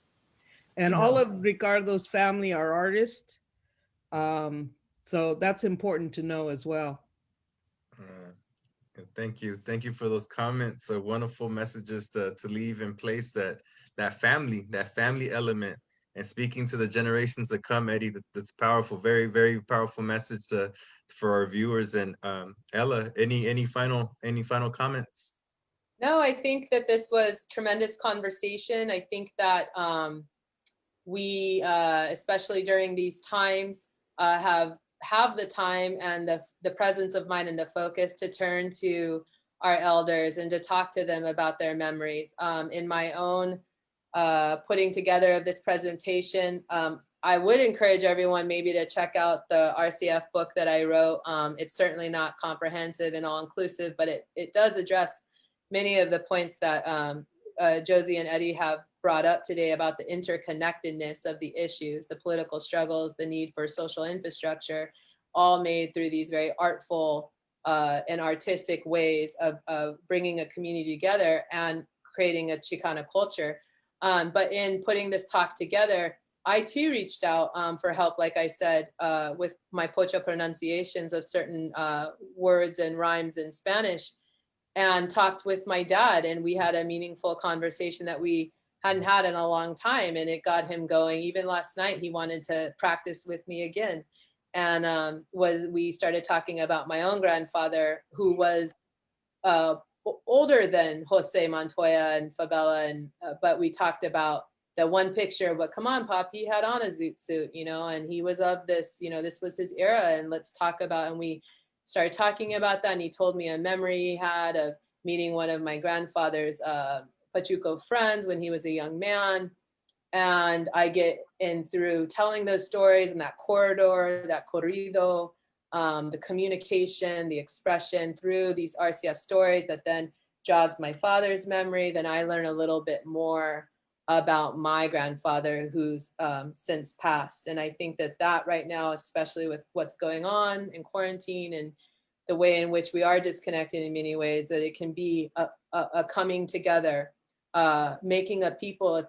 [SPEAKER 3] And all of Ricardo's family are artists. So that's important to know as well.
[SPEAKER 1] Thank you. Thank you for those comments. Wonderful messages to leave in place, that family element, and speaking to the generations that come, Eddie. That's powerful. Very, very powerful message for our viewers. And Ella, any final comments?
[SPEAKER 2] No, I think that this was tremendous conversation. I think that we, especially during these times, have the time and the presence of mind and the focus to turn to our elders and to talk to them about their memories. In my own putting together of this presentation, I would encourage everyone maybe to check out the RCF book that I wrote. It's certainly not comprehensive and all-inclusive, but it does address many of the points that Josie and Eddie have brought up today about the interconnectedness of the issues, the political struggles, the need for social infrastructure, all made through these very artful and artistic ways of bringing a community together and creating a Chicana culture. But in putting this talk together, I too reached out for help, like I said, with my Pocha pronunciations of certain words and rhymes in Spanish, and talked with my dad, and we had a meaningful conversation that we hadn't had in a long time, and it got him going. Even last night, he wanted to practice with me again, and we started talking about my own grandfather, who was older than Jose Montoya and Favela, and but we talked about the one picture, but come on, Pop, he had on a zoot suit, you know, and he was of this, you know, this was his era, and let's talk about, and we started talking about that, and he told me a memory he had of meeting one of my grandfather's Pachuco friends when he was a young man. And I get in through telling those stories and that corridor, that corrido, the communication, the expression through these RCF stories that then jogs my father's memory. Then I learn a little bit more about my grandfather, who's since passed. And I think that right now, especially with what's going on in quarantine and the way in which we are disconnected in many ways, that it can be a coming together, making a people,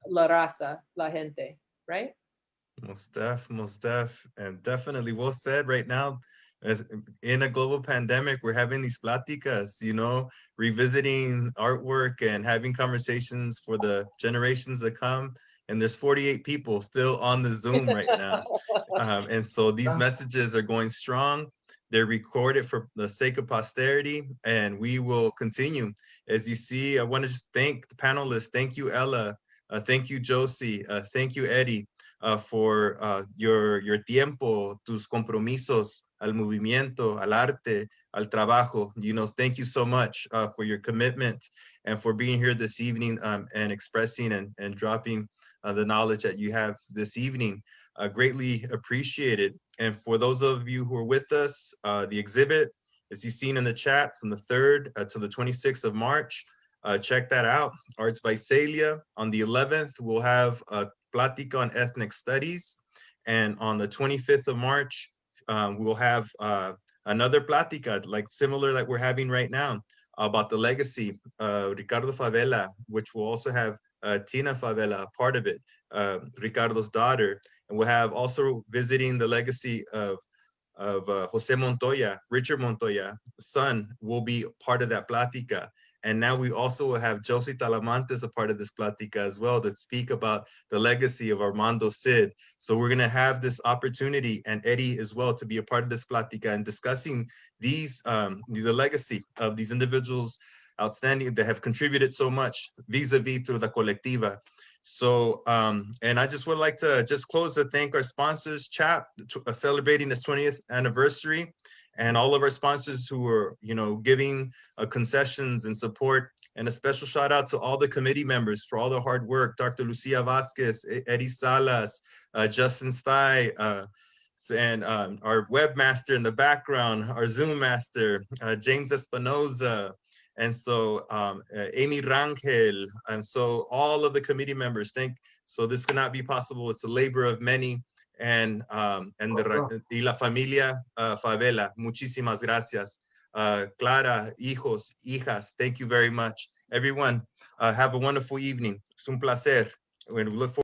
[SPEAKER 2] la raza, la gente, right?
[SPEAKER 1] Most def, and definitely well said. Right now, as in a global pandemic, we're having these platicas, you know, revisiting artwork and having conversations for the generations that come. And there's 48 people still on the Zoom right now. And so these messages are going strong. They're recorded for the sake of posterity, and we will continue. As you see, I want to just thank the panelists. Thank you, Ella. Thank you, Josie. Thank you, Eddie. For your tiempo, tus compromisos al movimiento, al arte, al trabajo. You know, thank you so much for your commitment and for being here this evening and expressing and dropping the knowledge that you have this evening. Greatly appreciated. And for those of you who are with us, the exhibit, as you've seen in the chat, from the 3rd to the 26th of March, check that out. Arts by Celia. On the 11th, we'll have Platica on ethnic studies. And on the 25th of March, we'll have another Platica, like similar like we're having right now, about the legacy of Ricardo Favela, which will also have Tina Favela, part of it, Ricardo's daughter. And we'll have also visiting the legacy of Jose Montoya, Richard Montoya, son, will be part of that Platica. And now we also will have Josie Talamantes a part of this Platica as well to speak about the legacy of Armando Cid. So we're gonna have this opportunity, and Eddie as well, to be a part of this Platica and discussing these, the legacy of these individuals outstanding that have contributed so much vis-a-vis through the colectiva. So, and I just would like to just close to thank our sponsors, CHAP, celebrating its 20th anniversary, and all of our sponsors who are, you know, giving concessions and support. And a special shout out to all the committee members for all the hard work, Dr. Lucia Vasquez, Eddie Salas, Justin Stye, and our webmaster in the background, our Zoom master, James Espinoza, and so Amy Rangel, and so all of the committee members. So this could not be possible. It's the labor of many, and y la familia Favela. Muchísimas gracias. Clara, hijos, hijas, thank you very much. Everyone, have a wonderful evening. Es un placer. We look forward